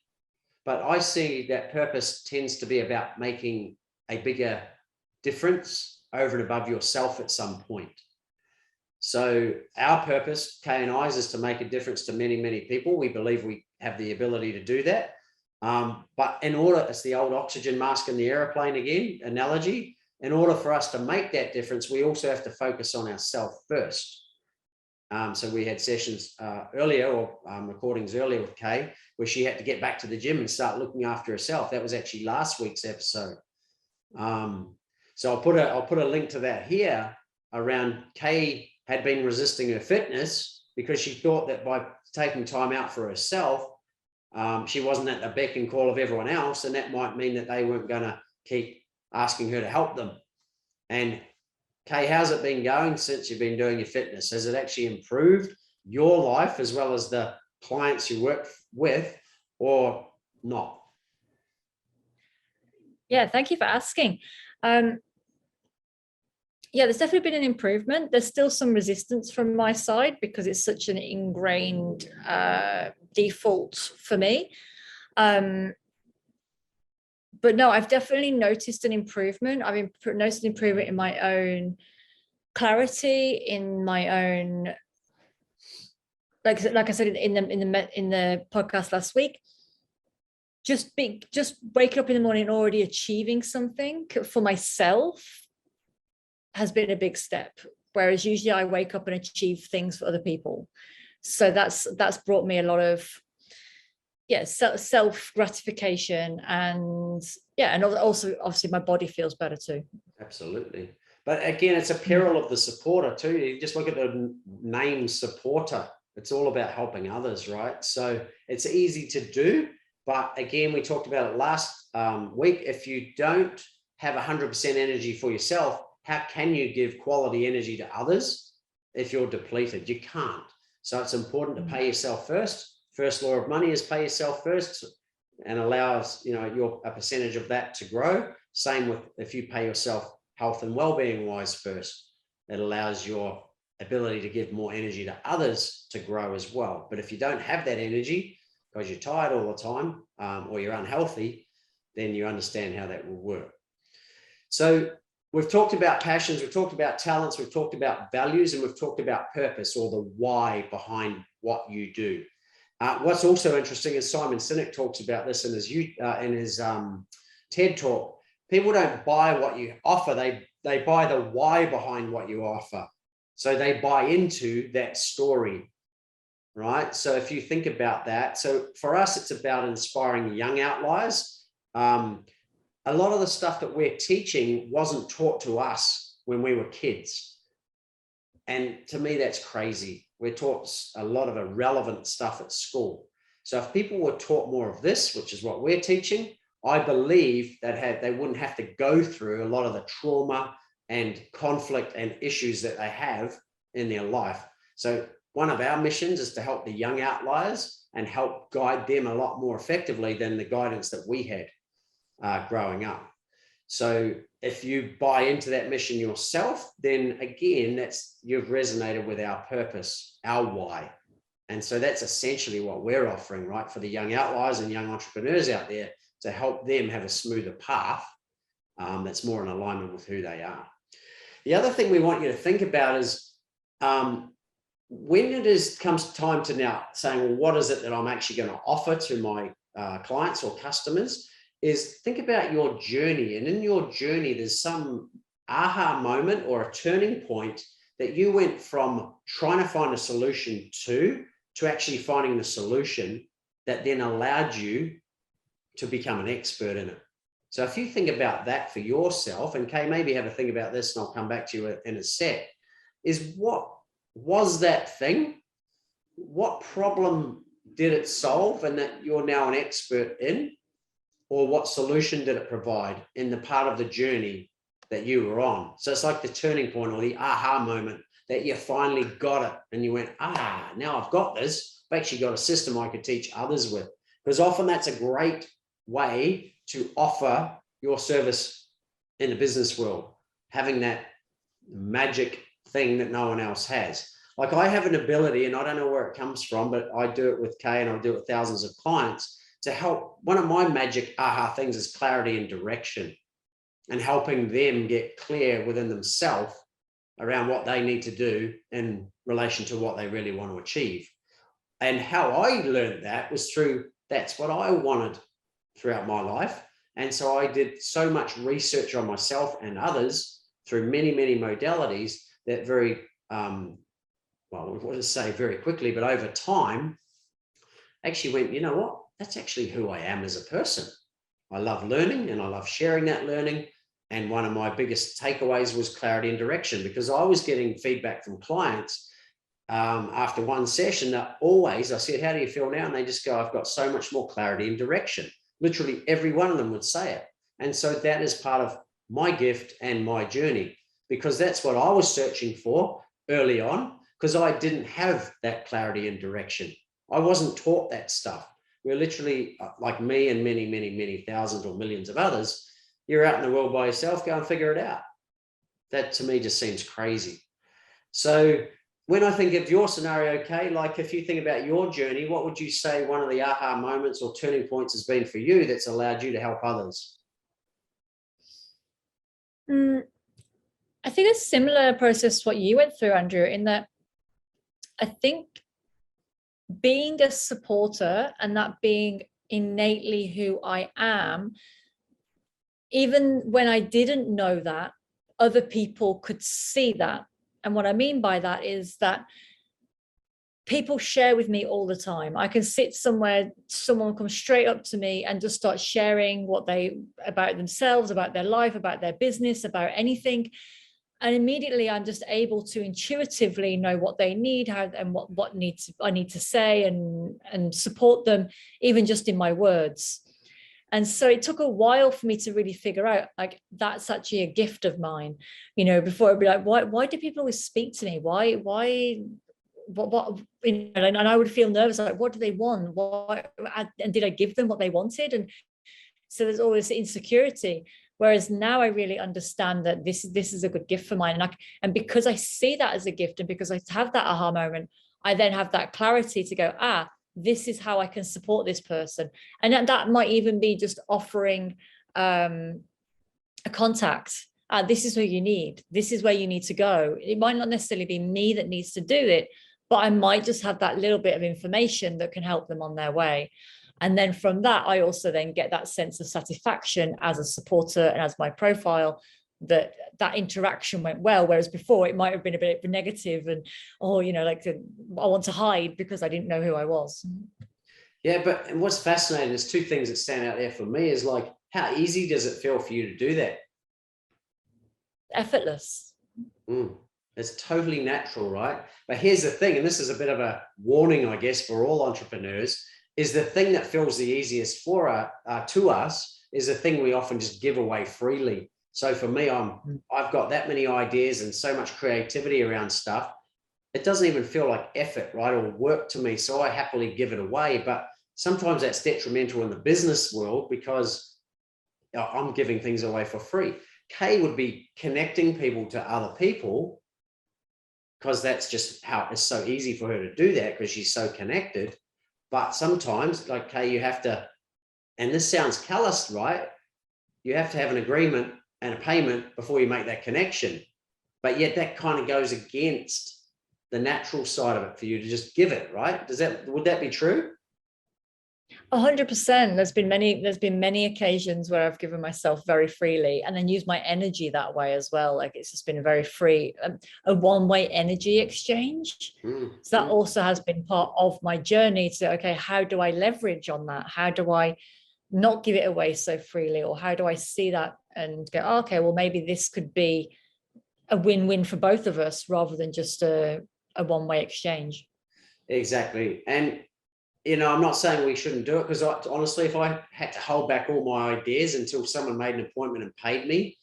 but I see that purpose tends to be about making a bigger difference over and above yourself at some point. So our purpose, Kay and I's, is to make a difference to many, many people. We believe we have the ability to do that. But in order, it's the old oxygen mask in the airplane again analogy. In order for us to make that difference, we also have to focus on ourselves first. So we had sessions earlier, or recordings earlier with Kay, where she had to get back to the gym and start looking after herself. That was actually last week's episode. So I'll put a link to that here around Kay had been resisting her fitness because she thought that by taking time out for herself, she wasn't at the beck and call of everyone else, and that might mean that they weren't going to keep asking her to help them. And Kay, how's it been going since you've been doing your fitness? Has it actually improved your life as well as the clients you work with, or not? Yeah, thank you for asking. Yeah, there's definitely been an improvement. There's still some resistance from my side because it's such an ingrained default for me. But no, I've definitely noticed an improvement. I've noticed an improvement in my own clarity, in my own, like I said in the podcast last week. Just waking up in the morning and already achieving something for myself has been a big step, whereas usually I wake up and achieve things for other people. So that's brought me a lot of self gratification, and also obviously my body feels better too. Absolutely. But again, it's a peril of the supporter too. You just look at the name supporter. It's all about helping others, right? So it's easy to do, but again, we talked about it last week. If you don't have 100% energy for yourself, how can you give quality energy to others if you're depleted? You can't. So it's important to pay yourself first. First law of money is pay yourself first, and allows a percentage of that to grow. Same with if you pay yourself health and well-being wise first, it allows your ability to give more energy to others to grow as well. But if you don't have that energy because you're tired all the time, or you're unhealthy, then you understand how that will work. So we've talked about passions, we've talked about talents, we've talked about values, and we've talked about purpose, or the why behind what you do. What's also interesting is Simon Sinek talks about this in his TED talk. People don't buy what you offer, they buy the why behind what you offer. So they buy into that story, right? So if you think about that, so for us, it's about inspiring young outliers. A lot of the stuff that we're teaching wasn't taught to us when we were kids. And to me, that's crazy. We're taught a lot of irrelevant stuff at school. So if people were taught more of this, which is what we're teaching, I believe that they wouldn't have to go through a lot of the trauma and conflict and issues that they have in their life. So one of our missions is to help the young outliers and help guide them a lot more effectively than the guidance that we had growing up. So if you buy into that mission yourself, then again, you've resonated with our purpose, our why. And so that's essentially what we're offering, right, for the young outliers and young entrepreneurs out there, to help them have a smoother path that's more in alignment with who they are. The other thing we want you to think about is when it comes time to now saying, well, what is it that I'm actually going to offer to my clients or customers, is think about your journey. And in your journey, there's some aha moment or a turning point that you went from trying to find a solution to actually finding the solution that then allowed you to become an expert in it. So if you think about that for yourself, and Kay, maybe have a think about this, and I'll come back to you in a sec, is what was that thing? What problem did it solve and that you're now an expert in? Or what solution did it provide in the part of the journey that you were on? So it's like the turning point or the aha moment that you finally got it and you went, now I've got this. I've actually got a system I could teach others with. Because often that's a great way to offer your service in the business world, having that magic thing that no one else has. Like I have an ability, and I don't know where it comes from, but I do it with Kay and I do it with thousands of clients to help. One of my magic aha things is clarity and direction, and helping them get clear within themselves around what they need to do in relation to what they really want to achieve. And how I learned that was that's what I wanted throughout my life. And so I did so much research on myself and others through many, many modalities that very quickly, but over time, actually went, you know what? That's actually who I am as a person. I love learning and I love sharing that learning. And one of my biggest takeaways was clarity and direction, because I was getting feedback from clients after one session that always, I said, how do you feel now? And they just go, I've got so much more clarity and direction. Literally every one of them would say it. And so that is part of my gift and my journey, because that's what I was searching for early on, because I didn't have that clarity and direction. I wasn't taught that stuff. We're literally, like me and many, many, many thousands or millions of others, you're out in the world by yourself, go and figure it out. That to me just seems crazy. So when I think of your scenario, Kay, like if you think about your journey, what would you say one of the aha moments or turning points has been for you that's allowed you to help others? I think a similar process to what you went through, Andrew, in that I think being a supporter and that being innately who I am, even when I didn't know that, other people could see that. And what I mean by that is that people share with me all the time. I can sit somewhere, someone comes straight up to me and just start sharing about themselves, about their life, about their business, about anything. And immediately I'm just able to intuitively know what they need, and what I need to say and support them, even just in my words. And so it took a while for me to really figure out, like, that's actually a gift of mine, before I'd be like, why do people always speak to me? Why, what, and I would feel nervous, like, what do they want? And did I give them what they wanted? And so there's always insecurity. Whereas now I really understand that this is a good gift for mine. And because I see that as a gift, and because I have that aha moment, I then have that clarity to go, this is how I can support this person. And that might even be just offering a contact. This is who you need. This is where you need to go. It might not necessarily be me that needs to do it, but I might just have that little bit of information that can help them on their way. And then from that, I also then get that sense of satisfaction as a supporter and as my profile that interaction went well. Whereas before it might have been a bit negative and, I want to hide because I didn't know who I was. Yeah, but what's fascinating, there's two things that stand out there for me is like, how easy does it feel for you to do that? Effortless. It's totally natural, right? But here's the thing, and this is a bit of a warning, I guess, for all entrepreneurs, is the thing that feels the easiest to us is the thing we often just give away freely. So for me, I've got that many ideas and so much creativity around stuff. It doesn't even feel like effort, right, or work to me. So I happily give it away. But sometimes that's detrimental in the business world because I'm giving things away for free. Kay would be connecting people to other people because that's just how it's so easy for her to do that because she's so connected. But sometimes, like Kay, you have to, and this sounds calloused, right? You have to have an agreement and a payment before you make that connection. But yet that kind of goes against the natural side of it for you to just give it, right? Would that be true? 100%. There's been many occasions where I've given myself very freely and then used my energy that way as well. Like it's just been a very free, a one-way energy exchange. So that also has been part of my journey to, okay, how do I leverage on that? How do I not give it away so freely? Or how do I see that and go, okay, well, maybe this could be a win-win for both of us rather than just a one-way exchange. Exactly. And I'm not saying we shouldn't do it because honestly, if I had to hold back all my ideas until someone made an appointment and paid me,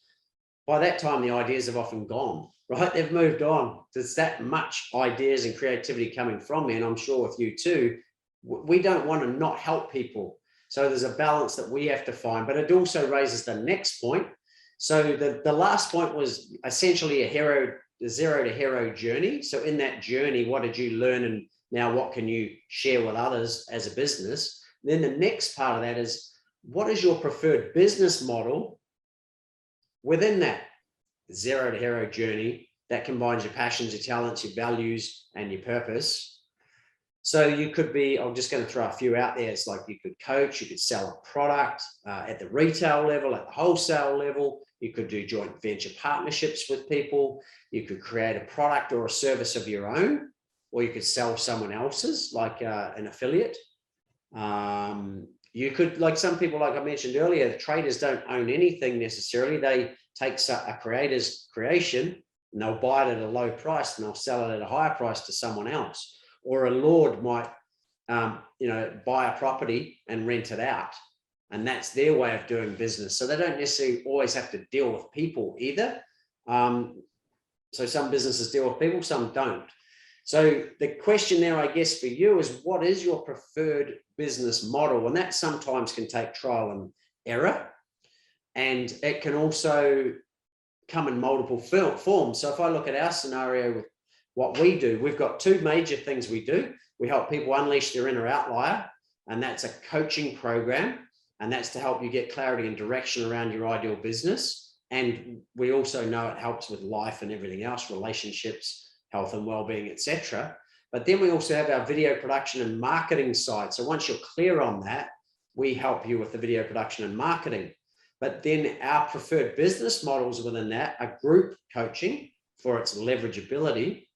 by that time, the ideas have often gone, right? They've moved on. There's that much ideas and creativity coming from me. And I'm sure with you too, we don't want to not help people. So there's a balance that we have to find, but it also raises the next point. So the last point was essentially a zero to hero journey. So in that journey, what did you learn and now what can you share with others as a business? Then the next part of that is, what is your preferred business model within that zero to hero journey that combines your passions, your talents, your values, and your purpose? So you could be, I'm just going to throw a few out there. It's like you could coach, you could sell a product at the retail level, at the wholesale level. You could do joint venture partnerships with people. You could create a product or a service of your own, or you could sell someone else's, like an affiliate. You could, like some people, like I mentioned earlier, the traders don't own anything necessarily. They take a creator's creation and they'll buy it at a low price and they'll sell it at a higher price to someone else. Or a lord might, buy a property and rent it out. And that's their way of doing business. So they don't necessarily always have to deal with people either. So some businesses deal with people, some don't. So the question there, I guess, for you is, what is your preferred business model? And that sometimes can take trial and error. And it can also come in multiple forms. So if I look at our scenario with what we do, we've got two major things we do. We help people unleash their inner outlier, and that's a coaching program. And that's to help you get clarity and direction around your ideal business. And we also know it helps with life and everything else, relationships, health and well-being, etc. But then we also have our video production and marketing side. So once you're clear on that, we help you with the video production and marketing. But then our preferred business models within that are group coaching for its leverageability.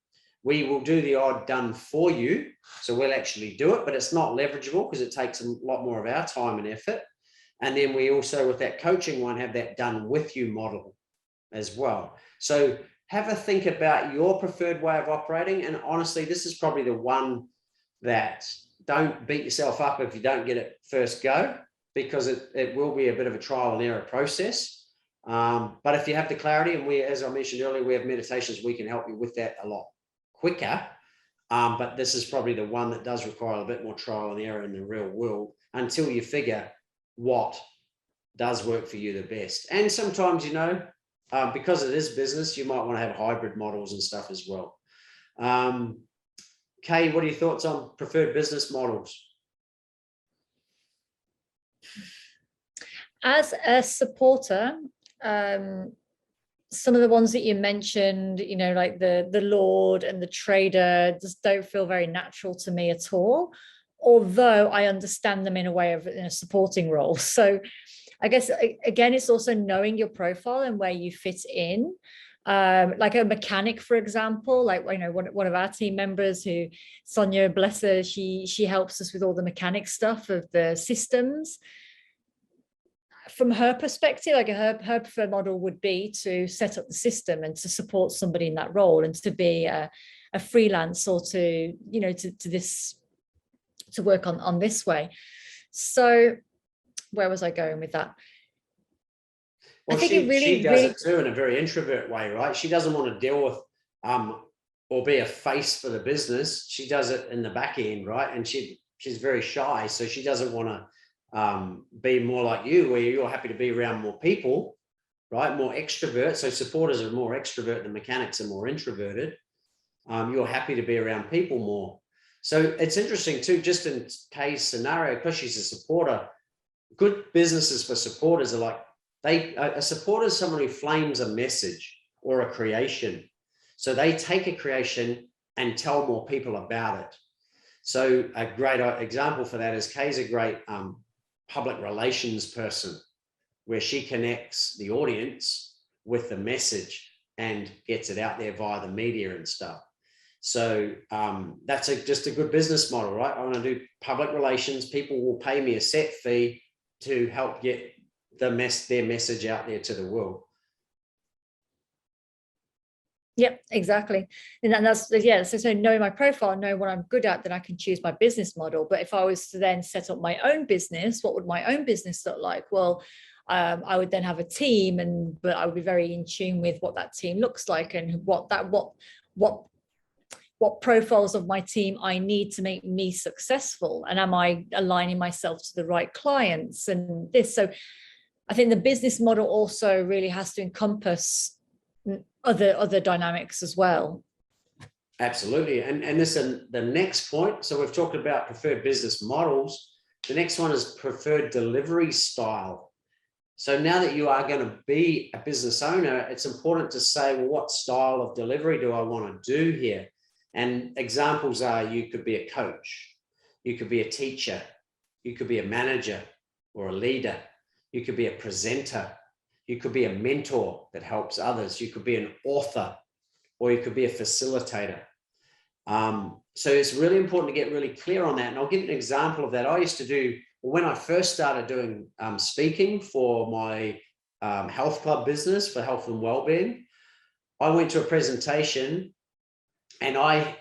We will do the odd done for you. So we'll actually do it, but it's not leverageable because it takes a lot more of our time and effort. And then we also, with that coaching one, have that done with you model as well. So have a think about your preferred way of operating. And honestly, this is probably the one that don't beat yourself up if you don't get it first go, because it will be a bit of a trial and error process. But if you have the clarity, and as I mentioned earlier, we have meditations, we can help you with that a lot quicker. But this is probably the one that does require a bit more trial and error in the real world until you figure what does work for you the best. And sometimes, because it is business, you might want to have hybrid models and stuff as well. Kay, what are your thoughts on preferred business models? As a supporter, some of the ones that you mentioned, like the Lord and the trader, just don't feel very natural to me at all, although I understand them in a way of in a supporting role. So I guess, again, it's also knowing your profile and where you fit in. Like a mechanic, for example, like, one of our team members, who Sonia, bless her, she helps us with all the mechanic stuff of the systems. From her perspective, like her preferred model would be to set up the system and to support somebody in that role, and to be a freelance, or to work on this way. So where was I going with that? Well, I think she does it too in a very introvert way, right? She doesn't want to deal with or be a face for the business. She does it in the back end, right? And she's very shy, so she doesn't want to be more like you, where you're happy to be around more people, right? More extrovert. So supporters are more extrovert than mechanics are more introverted. You're happy to be around people more. So it's interesting too, just in Kay's scenario, because she's a supporter, good businesses for supporters are like, a supporter is someone who flames a message or a creation. So they take a creation and tell more people about it. So a great example for that is Kay's a great public relations person, where she connects the audience with the message and gets it out there via the media and stuff. So that's just a good business model, right? I want to do public relations. People will pay me a set fee to help get their message out there to the world. Yep, exactly. And that's, so knowing my profile, know what I'm good at, then I can choose my business model. But if I was to then set up my own business, what would my own business look like? Well, I would then have a team, but I would be very in tune with what that team looks like, and what profiles of my team I need to make me successful, and am I aligning myself to the right clients and this. So I think the business model also really has to encompass other dynamics as well. Absolutely. And listen, the next point, so we've talked about preferred business models. The next one is preferred delivery style. So now that you are going to be a business owner, it's important to say, well, what style of delivery do I want to do here? And examples are, you could be a coach, you could be a teacher, you could be a manager or a leader, you could be a presenter, you could be a mentor that helps others, you could be an author, or you could be a facilitator. So it's really important to get really clear on that. And I'll give you an example of that. I used to do, when I first started doing speaking for my health club business, for health and wellbeing, I went to a presentation and I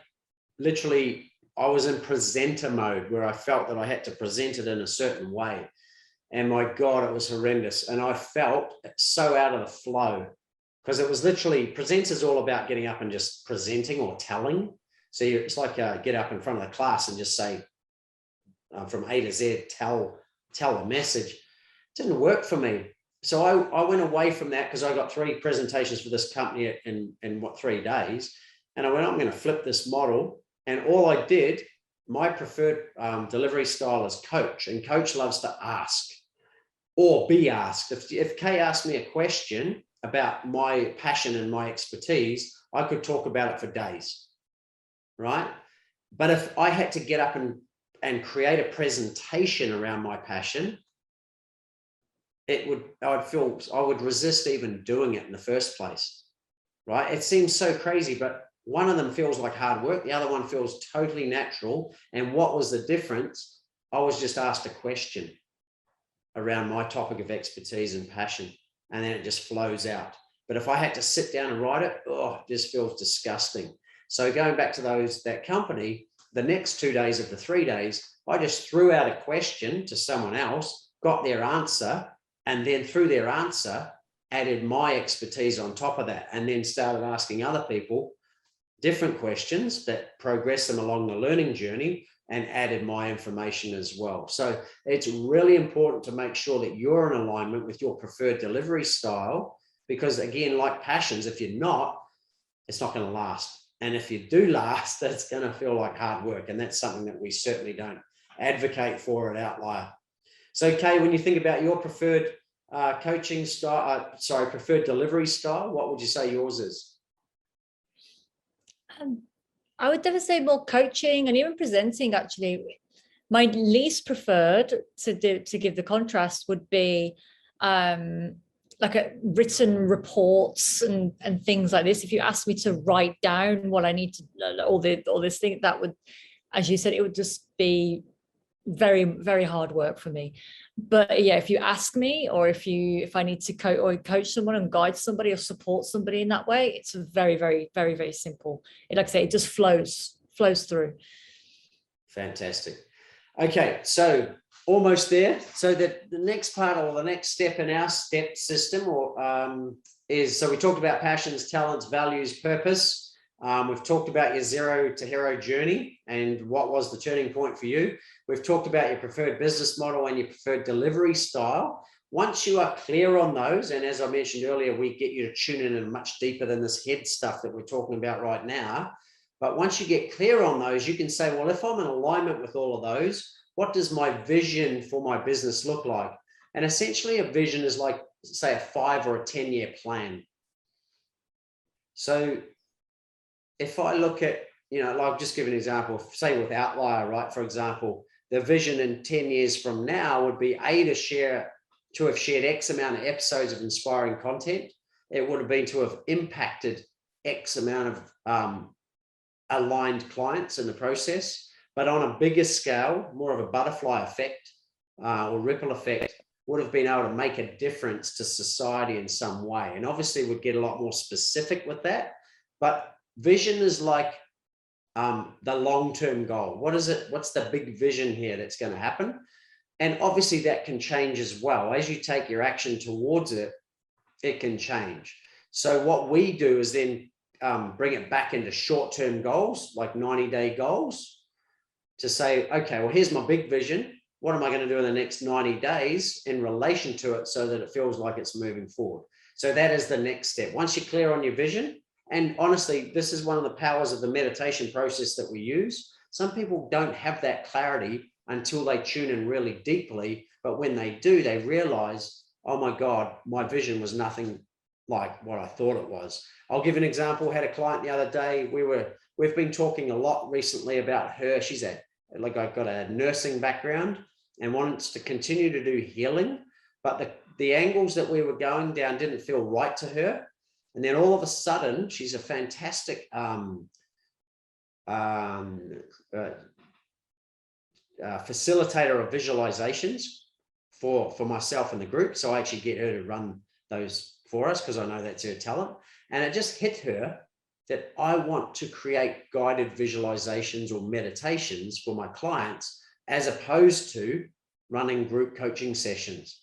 was in presenter mode, where I felt that I had to present it in a certain way. And my God, it was horrendous. And I felt so out of the flow, because it was literally, presenters all about getting up and just presenting or telling. So it's like get up in front of the class and just say from A to Z, tell a message. It didn't work for me. So I went away from that, because I got 3 presentations for this company in 3 days. And I went, I'm going to flip this model. And all I did, my preferred delivery style is coach. And coach loves to ask or be asked. If Kay asked me a question about my passion and my expertise, I could talk about it for days, right? But if I had to get up and create a presentation around my passion, I would resist even doing it in the first place, right? It seems so crazy, but one of them feels like hard work. The other one feels totally natural. And what was the difference? I was just asked a question around my topic of expertise and passion, and then it just flows out. But if I had to sit down and write it, it just feels disgusting. So going back to that company, the next 2 days of the 3 days, I just threw out a question to someone else, got their answer, and then through their answer, added my expertise on top of that, and then started asking other people different questions that progress them along the learning journey. and added my information as well. So it's really important to make sure that you're in alignment with your preferred delivery style, because again, like passions, if you're not, it's not going to last. And if you do last, that's going to feel like hard work. And that's something that we certainly don't advocate for at Outlier. So, Kay, when you think about your preferred coaching style, preferred delivery style, what would you say yours is? I would definitely say more coaching and even presenting. Actually, my least preferred to give the contrast would be like a written reports and things like this. If you ask me to write down what I need to, all this thing, that would, as you said, it would just be very, very hard work for me. But yeah, if you ask me, or if I need to coach someone and guide somebody or support somebody in that way, it's very, very, very, very simple. Like I say, it just flows through. Fantastic. Okay, so almost there. So the next part, or the next step in our step system, is, so we talked about passions, talents, values, purpose. We've talked about your zero to hero journey and what was the turning point for you. We've talked about your preferred business model and your preferred delivery style. Once you are clear on those, and as I mentioned earlier, we get you to tune in and much deeper than this head stuff that we're talking about right now. But once you get clear on those, you can say, well, if I'm in alignment with all of those, what does my vision for my business look like? And essentially a vision is like, say, a 5 or a 10-year plan. So if I look at, like, just give an example, say with Outlier, right? For example, the vision in 10 years from now would be to have shared X amount of episodes of inspiring content. It would have been to have impacted X amount of aligned clients in the process, but on a bigger scale, more of a butterfly effect or ripple effect, would have been able to make a difference to society in some way. And obviously we'd get a lot more specific with that, but vision is like the long-term goal. What is it? What's the big vision here that's going to happen? And obviously that can change as well. As you take your action towards it, it can change. So what we do is then bring it back into short-term goals, like 90-day goals, to say, okay, well, here's my big vision. What am I going to do in the next 90 days in relation to it so that it feels like it's moving forward? So that is the next step. Once you're clear on your vision, and honestly, this is one of the powers of the meditation process that we use. Some people don't have that clarity until they tune in really deeply. But when they do, they realize, oh my God, my vision was nothing like what I thought it was. I'll give an example. I had a client the other day. We've been talking a lot recently about her. She's I've got a nursing background and wants to continue to do healing, but the angles that we were going down didn't feel right to her. And then all of a sudden, she's a fantastic facilitator of visualizations for myself and the group. So I actually get her to run those for us because I know that's her talent. And it just hit her that I want to create guided visualizations or meditations for my clients, as opposed to running group coaching sessions.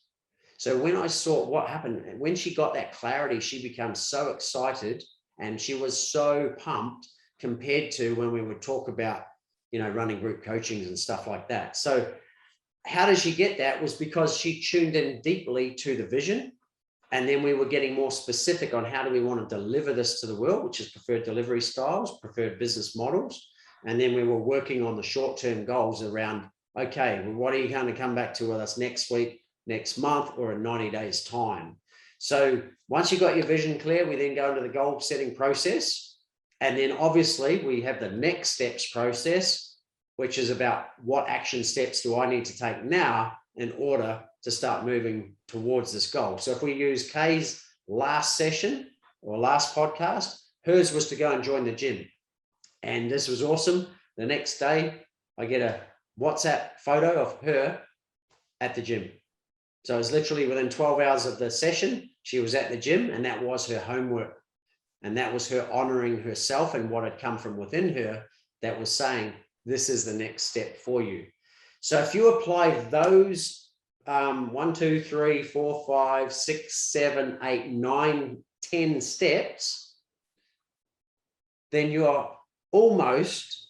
So when I saw what happened, when she got that clarity, she became so excited and she was so pumped compared to when we would talk about, running group coachings and stuff like that. So how did she get that? Was because she tuned in deeply to the vision. And then we were getting more specific on how do we want to deliver this to the world, which is preferred delivery styles, preferred business models. And then we were working on the short-term goals around, okay, well, what are you going to come back to with us next week, next month, or in 90 days time? So once you've got your vision clear, we then go into the goal setting process. And then obviously we have the next steps process, which is about what action steps do I need to take now in order to start moving towards this goal. So if we use Kay's last session or last podcast, hers was to go and join the gym. And this was awesome. The next day, I get a WhatsApp photo of her at the gym. So it was literally within 12 hours of the session, she was at the gym, and that was her homework. And that was her honoring herself and what had come from within her that was saying, this is the next step for you. So if you apply those 1, 2, 3, 4, 5, 6, 7, 8, 9, 10 steps, then you are almost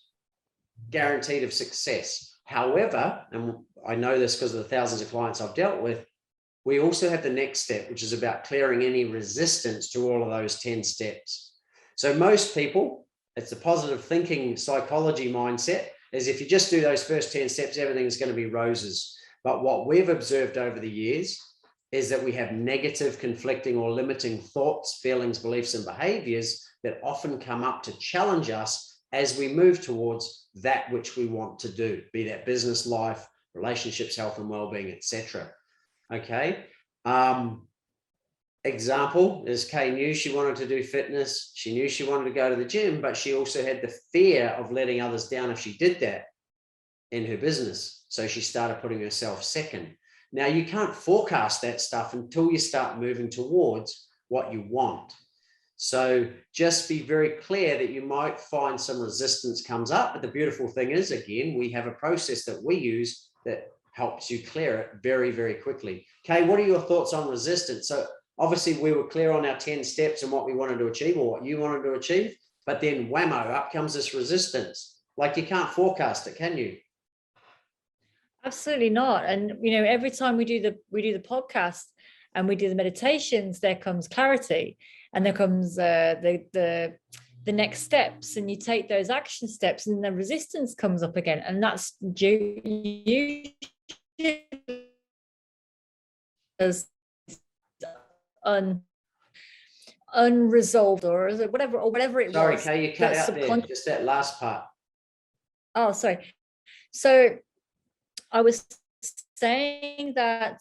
guaranteed of success. However, and I know this because of the thousands of clients I've dealt with, we also have the next step, which is about clearing any resistance to all of those 10 steps. So most people, it's the positive thinking psychology mindset, is if you just do those first 10 steps, everything's going to be roses. But what we've observed over the years is that we have negative, conflicting, or limiting thoughts, feelings, beliefs, and behaviors that often come up to challenge us as we move towards that which we want to do, be that business, life, relationships, health and well-being, etc. Okay. Example is Kay knew she wanted to do fitness. She knew she wanted to go to the gym, but she also had the fear of letting others down if she did that in her business. So she started putting herself second. Now, you can't forecast that stuff until you start moving towards what you want. So just be very clear that you might find some resistance comes up. But the beautiful thing is, again, we have a process that we use that helps you clear it very, very quickly. Kay, what are your thoughts on resistance? So obviously we were clear on our 10 steps and what we wanted to achieve or what you wanted to achieve, but then whammo, up comes this resistance. Like you can't forecast it, can you? Absolutely not. And every time we do the podcast and we do the meditations, there comes clarity, and there comes the next steps, and you take those action steps, and the resistance comes up again, and that's usually as unresolved or whatever it was. Sorry, Kay, you cut out there, just that last part. Oh, sorry. So I was saying that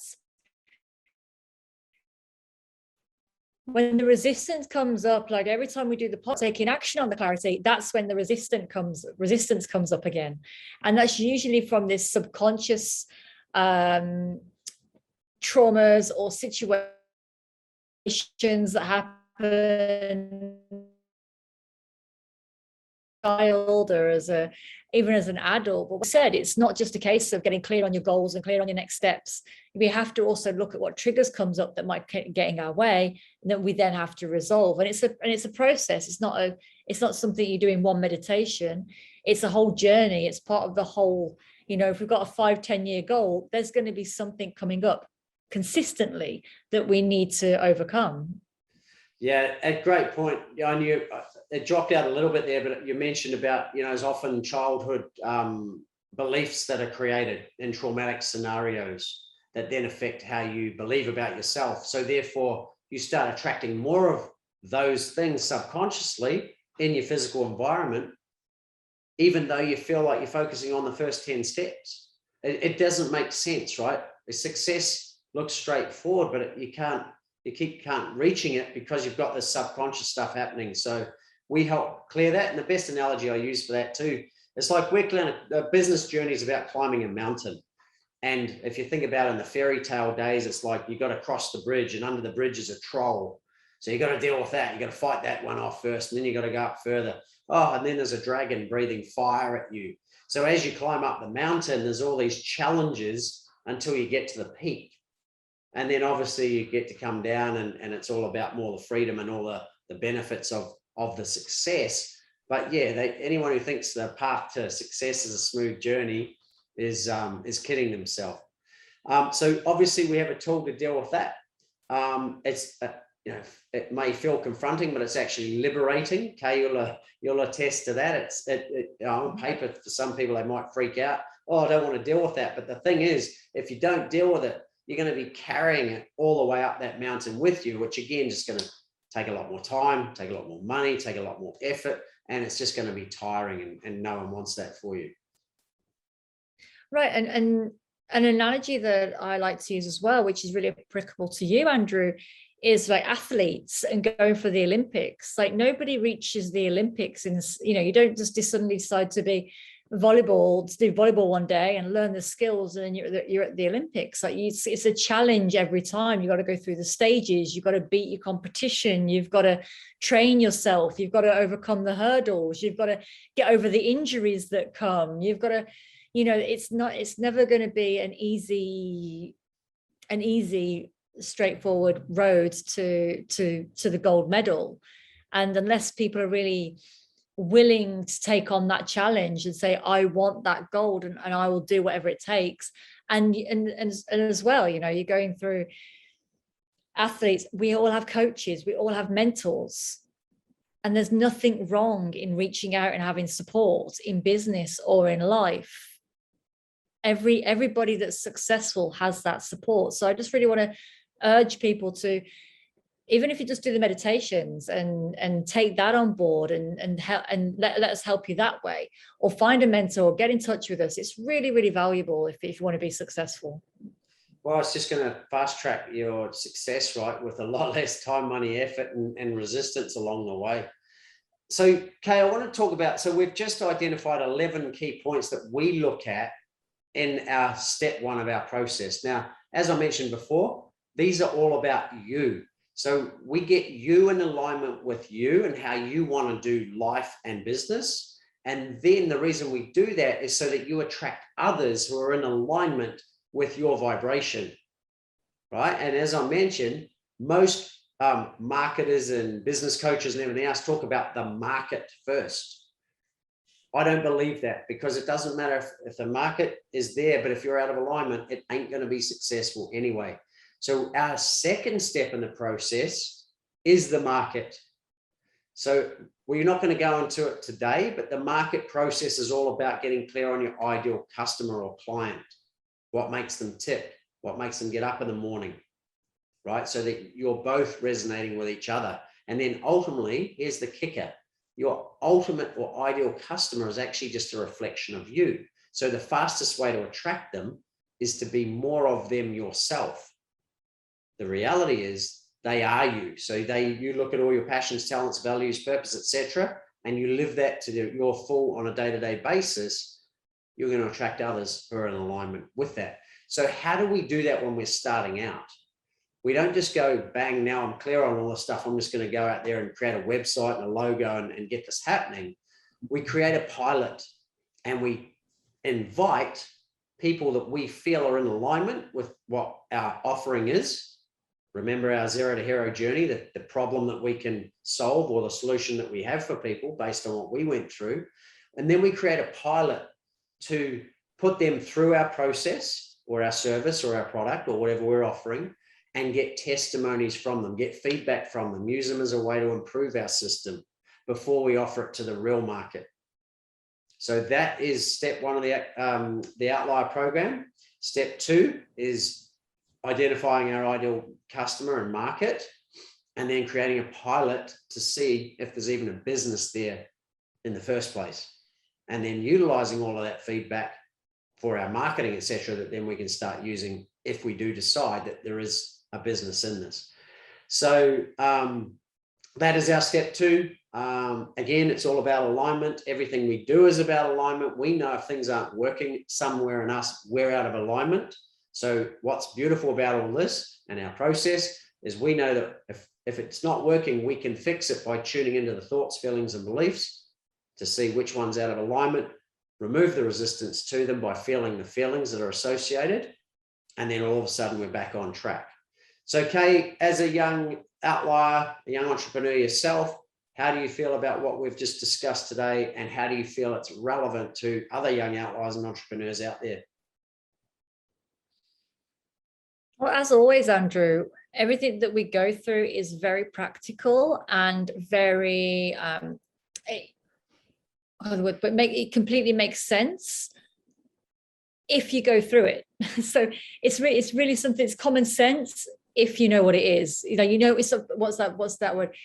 when the resistance comes up, like every time we do the pod, taking action on the clarity, that's when the resistance comes up again. And that's usually from this subconscious traumas or situations that happen child or even as an adult. But we said it's not just a case of getting clear on your goals and clear on your next steps. We have to also look at what triggers comes up that might get in our way, and that we then have to resolve. And it's a process. It's not something you do in one meditation. It's a whole journey. It's part of the whole. If we've got a 5-10 year goal, there's going to be something coming up consistently that we need to overcome. Yeah, a great point. I knew it dropped out a little bit there, but you mentioned about, there's often childhood beliefs that are created in traumatic scenarios that then affect how you believe about yourself. So therefore, you start attracting more of those things subconsciously in your physical environment, even though you feel like you're focusing on the first 10 steps. It doesn't make sense, right? Success looks straightforward, but you can't reaching it because you've got this subconscious stuff happening. So we help clear that. And the best analogy I use for that too, it's like a business journey is about climbing a mountain. And if you think about it in the fairy tale days, it's like you got to cross the bridge, and under the bridge is a troll. So you got to deal with that. You got to fight that one off first, and then you got to go up further. Oh, and then there's a dragon breathing fire at you. So as you climb up the mountain, there's all these challenges until you get to the peak. And then obviously you get to come down and it's all about more the freedom and all the benefits of the success. But yeah, anyone who thinks the path to success is a smooth journey is kidding themselves. So obviously we have a tool to deal with that. It's it may feel confronting, but it's actually liberating. Okay, you'll attest to that. On paper, for some people they might freak out. Oh, I don't want to deal with that. But the thing is, if you don't deal with it, you're going to be carrying it all the way up that mountain with you, which again, just going to take a lot more time, take a lot more money, take a lot more effort, and it's just going to be tiring, and no one wants that for you. Right. And an analogy that I like to use as well, which is really applicable to you, Andrew, is like athletes and going for the Olympics. Like nobody reaches the Olympics you don't just suddenly decide to do volleyball one day and learn the skills and then you're at the Olympics. Like it's a challenge every time. You got to go through the stages, you've got to beat your competition, you've got to train yourself, you've got to overcome the hurdles, you've got to get over the injuries that come, you've got to it's never going to be an easy straightforward road to the gold medal. And unless people are really willing to take on that challenge and say, I want that gold, and I will do whatever it takes. And as well, you know, you're going through athletes, we all have coaches, we all have mentors, and there's nothing wrong in reaching out and having support in business or in life. Everybody that's successful has that support. So I just really want to urge people to, even if you just do the meditations and take that on board and let us help you that way, or find a mentor, or get in touch with us. It's really, really valuable if you want to be successful. Well, it's just going to fast track your success, right? With a lot less time, money, effort, and resistance along the way. So, Kay, I want to talk about, so we've just identified 11 key points that we look at in our step one of our process. Now, as I mentioned before, these are all about you. So we get you in alignment with you and how you want to do life and business. And then the reason we do that is so that you attract others who are in alignment with your vibration, right? And as I mentioned, most marketers and business coaches and everything else talk about the market first. I don't believe that, because it doesn't matter if the market is there, but if you're out of alignment, it ain't going to be successful anyway. So our second step in the process is the market. So we're not going to go into it today, but the market process is all about getting clear on your ideal customer or client. What makes them tick? What makes them get up in the morning, right? So that you're both resonating with each other. And then ultimately, here's the kicker. Your ultimate or ideal customer is actually just a reflection of you. So the fastest way to attract them is to be more of them yourself. The reality is they are you. So you look at all your passions, talents, values, purpose, etc., and you live that to your full on a day-to-day basis, you're going to attract others who are in alignment with that. So how do we do that when we're starting out? We don't just go, bang, now I'm clear on all this stuff, I'm just going to go out there and create a website and a logo and get this happening. We create a pilot and we invite people that we feel are in alignment with what our offering is. Remember our zero to hero journey, the problem that we can solve or the solution that we have for people based on what we went through. And then we create a pilot to put them through our process or our service or our product or whatever we're offering, and get testimonies from them, get feedback from them, use them as a way to improve our system before we offer it to the real market. So that is step one of the Outlier program. Step two is identifying our ideal customer and market, and then creating a pilot to see if there's even a business there in the first place. And then utilizing all of that feedback for our marketing, etc., that then we can start using if we do decide that there is a business in this. So that is our step two. Again, it's all about alignment. Everything we do is about alignment. We know if things aren't working somewhere in us, we're out of alignment. So what's beautiful about all this and our process is we know that if it's not working, we can fix it by tuning into the thoughts, feelings, and beliefs to see which one's out of alignment, remove the resistance to them by feeling the feelings that are associated, and then all of a sudden we're back on track. So Kay, as a young outlier, a young entrepreneur yourself, how do you feel about what we've just discussed today, and how do you feel it's relevant to other young outliers and entrepreneurs out there? Well, as always, Andrew, everything that we go through is very practical and very, but it completely makes sense if you go through it. So it's really something. It's common sense if you know what it is. It's what's that word?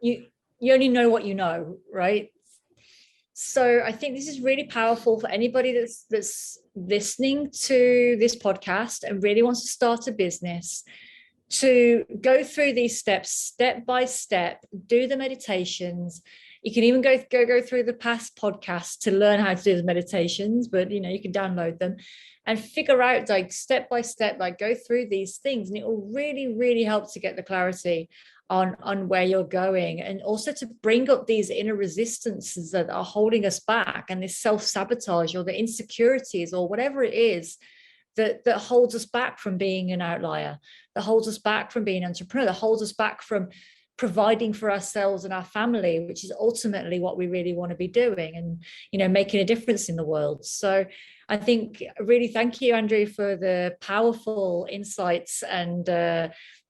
You only know what you know, right? So I think this is really powerful for anybody that's listening to this podcast and really wants to start a business, to go through these steps step by step, do the meditations. You can even go through the past podcasts to learn how to do the meditations, but you can download them and figure out like step by step, like go through these things, and it will really, really help to get the clarity on where you're going, and also to bring up these inner resistances that are holding us back, and this self-sabotage or the insecurities or whatever it is that holds us back from being an outlier, that holds us back from being an entrepreneur, that holds us back from providing for ourselves and our family, which is ultimately what we really want to be doing, and, you know, making a difference in the world. So I think really thank you, Andrew, for the powerful insights and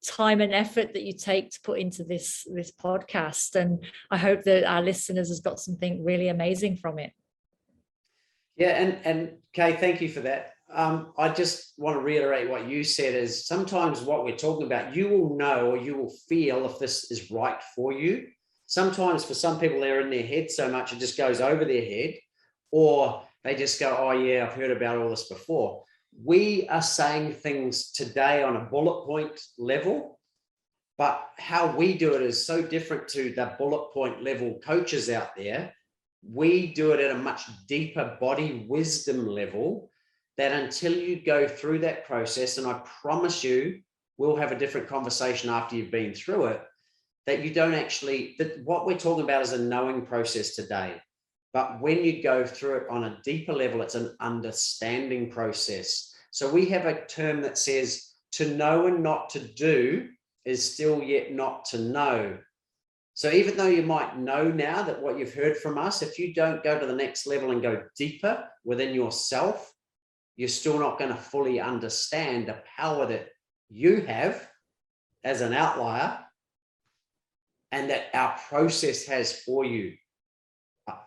time and effort that you take to put into this podcast. And I hope that our listeners has got something really amazing from it. Yeah, and Kay, thank you for that. I just want to reiterate what you said is sometimes what we're talking about, you will know, or you will feel if this is right for you. Sometimes for some people, they're in their head so much, it just goes over their head, or they just go, oh yeah, I've heard about all this before. We are saying things today on a bullet point level, but how we do it is so different to the bullet point level coaches out there. We do it at a much deeper body wisdom level, that until you go through that process, and I promise you, we'll have a different conversation after you've been through it, that you don't actually, that what we're talking about is a knowing process today. But when you go through it on a deeper level, it's an understanding process. So we have a term that says to know and not to do is still yet not to know. So even though you might know now that what you've heard from us, if you don't go to the next level and go deeper within yourself, you're still not going to fully understand the power that you have as an outlier and that our process has for you.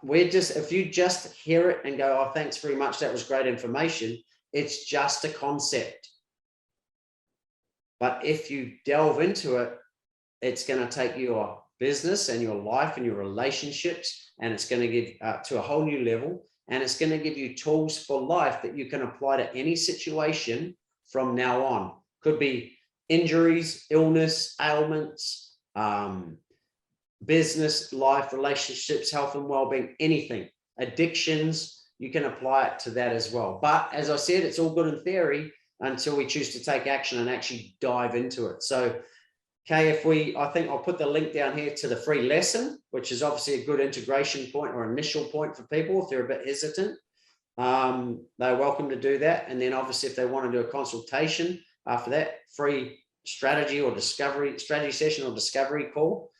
If you just hear it and go, oh, thanks very much, that was great information, it's just a concept. But if you delve into it, it's going to take your business and your life and your relationships, and it's going to give to a whole new level. And it's going to give you tools for life that you can apply to any situation from now on. Could be injuries, illness, ailments, business, life, relationships, health and well-being, anything. Addictions, you can apply it to that as well. But as I said, it's all good in theory until we choose to take action and actually dive into it. So, Kay, I think I'll put the link down here to the free lesson, which is obviously a good integration point or initial point for people if they're a bit hesitant. They're welcome to do that. And then obviously if they want to do a consultation after that, free strategy session or discovery call.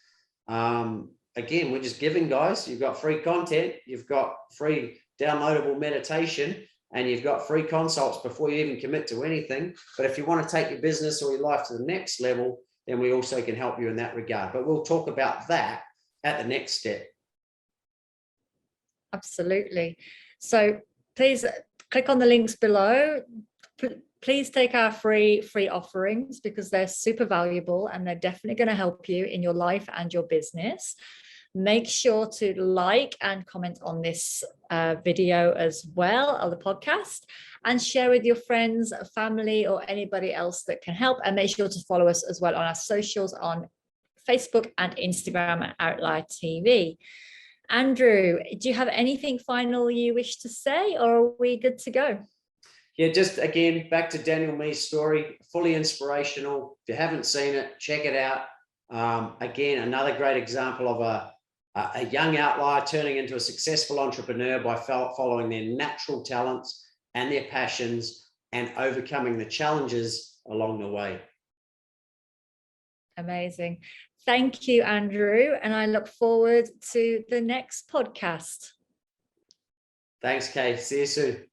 Again, we're just giving, guys. You've got free content, you've got free downloadable meditation, and you've got free consults before you even commit to anything. But if you want to take your business or your life to the next level, then we also can help you in that regard. But we'll talk about that at the next step. Absolutely. So please click on the links below. Please take our free offerings, because they're super valuable and they're definitely going to help you in your life and your business. Make sure to like and comment on this video as well, or the podcast, and share with your friends, family, or anybody else that can help. And make sure to follow us as well on our socials on Facebook and Instagram at Outlier TV. Andrew, do you have anything final you wish to say, or are we good to go? Yeah, just again, back to Daniel Mee's story, fully inspirational. If you haven't seen it, check it out. Again, another great example of a young outlier turning into a successful entrepreneur by following their natural talents and their passions and overcoming the challenges along the way. Amazing. Thank you, Andrew. And I look forward to the next podcast. Thanks, Kay. See you soon.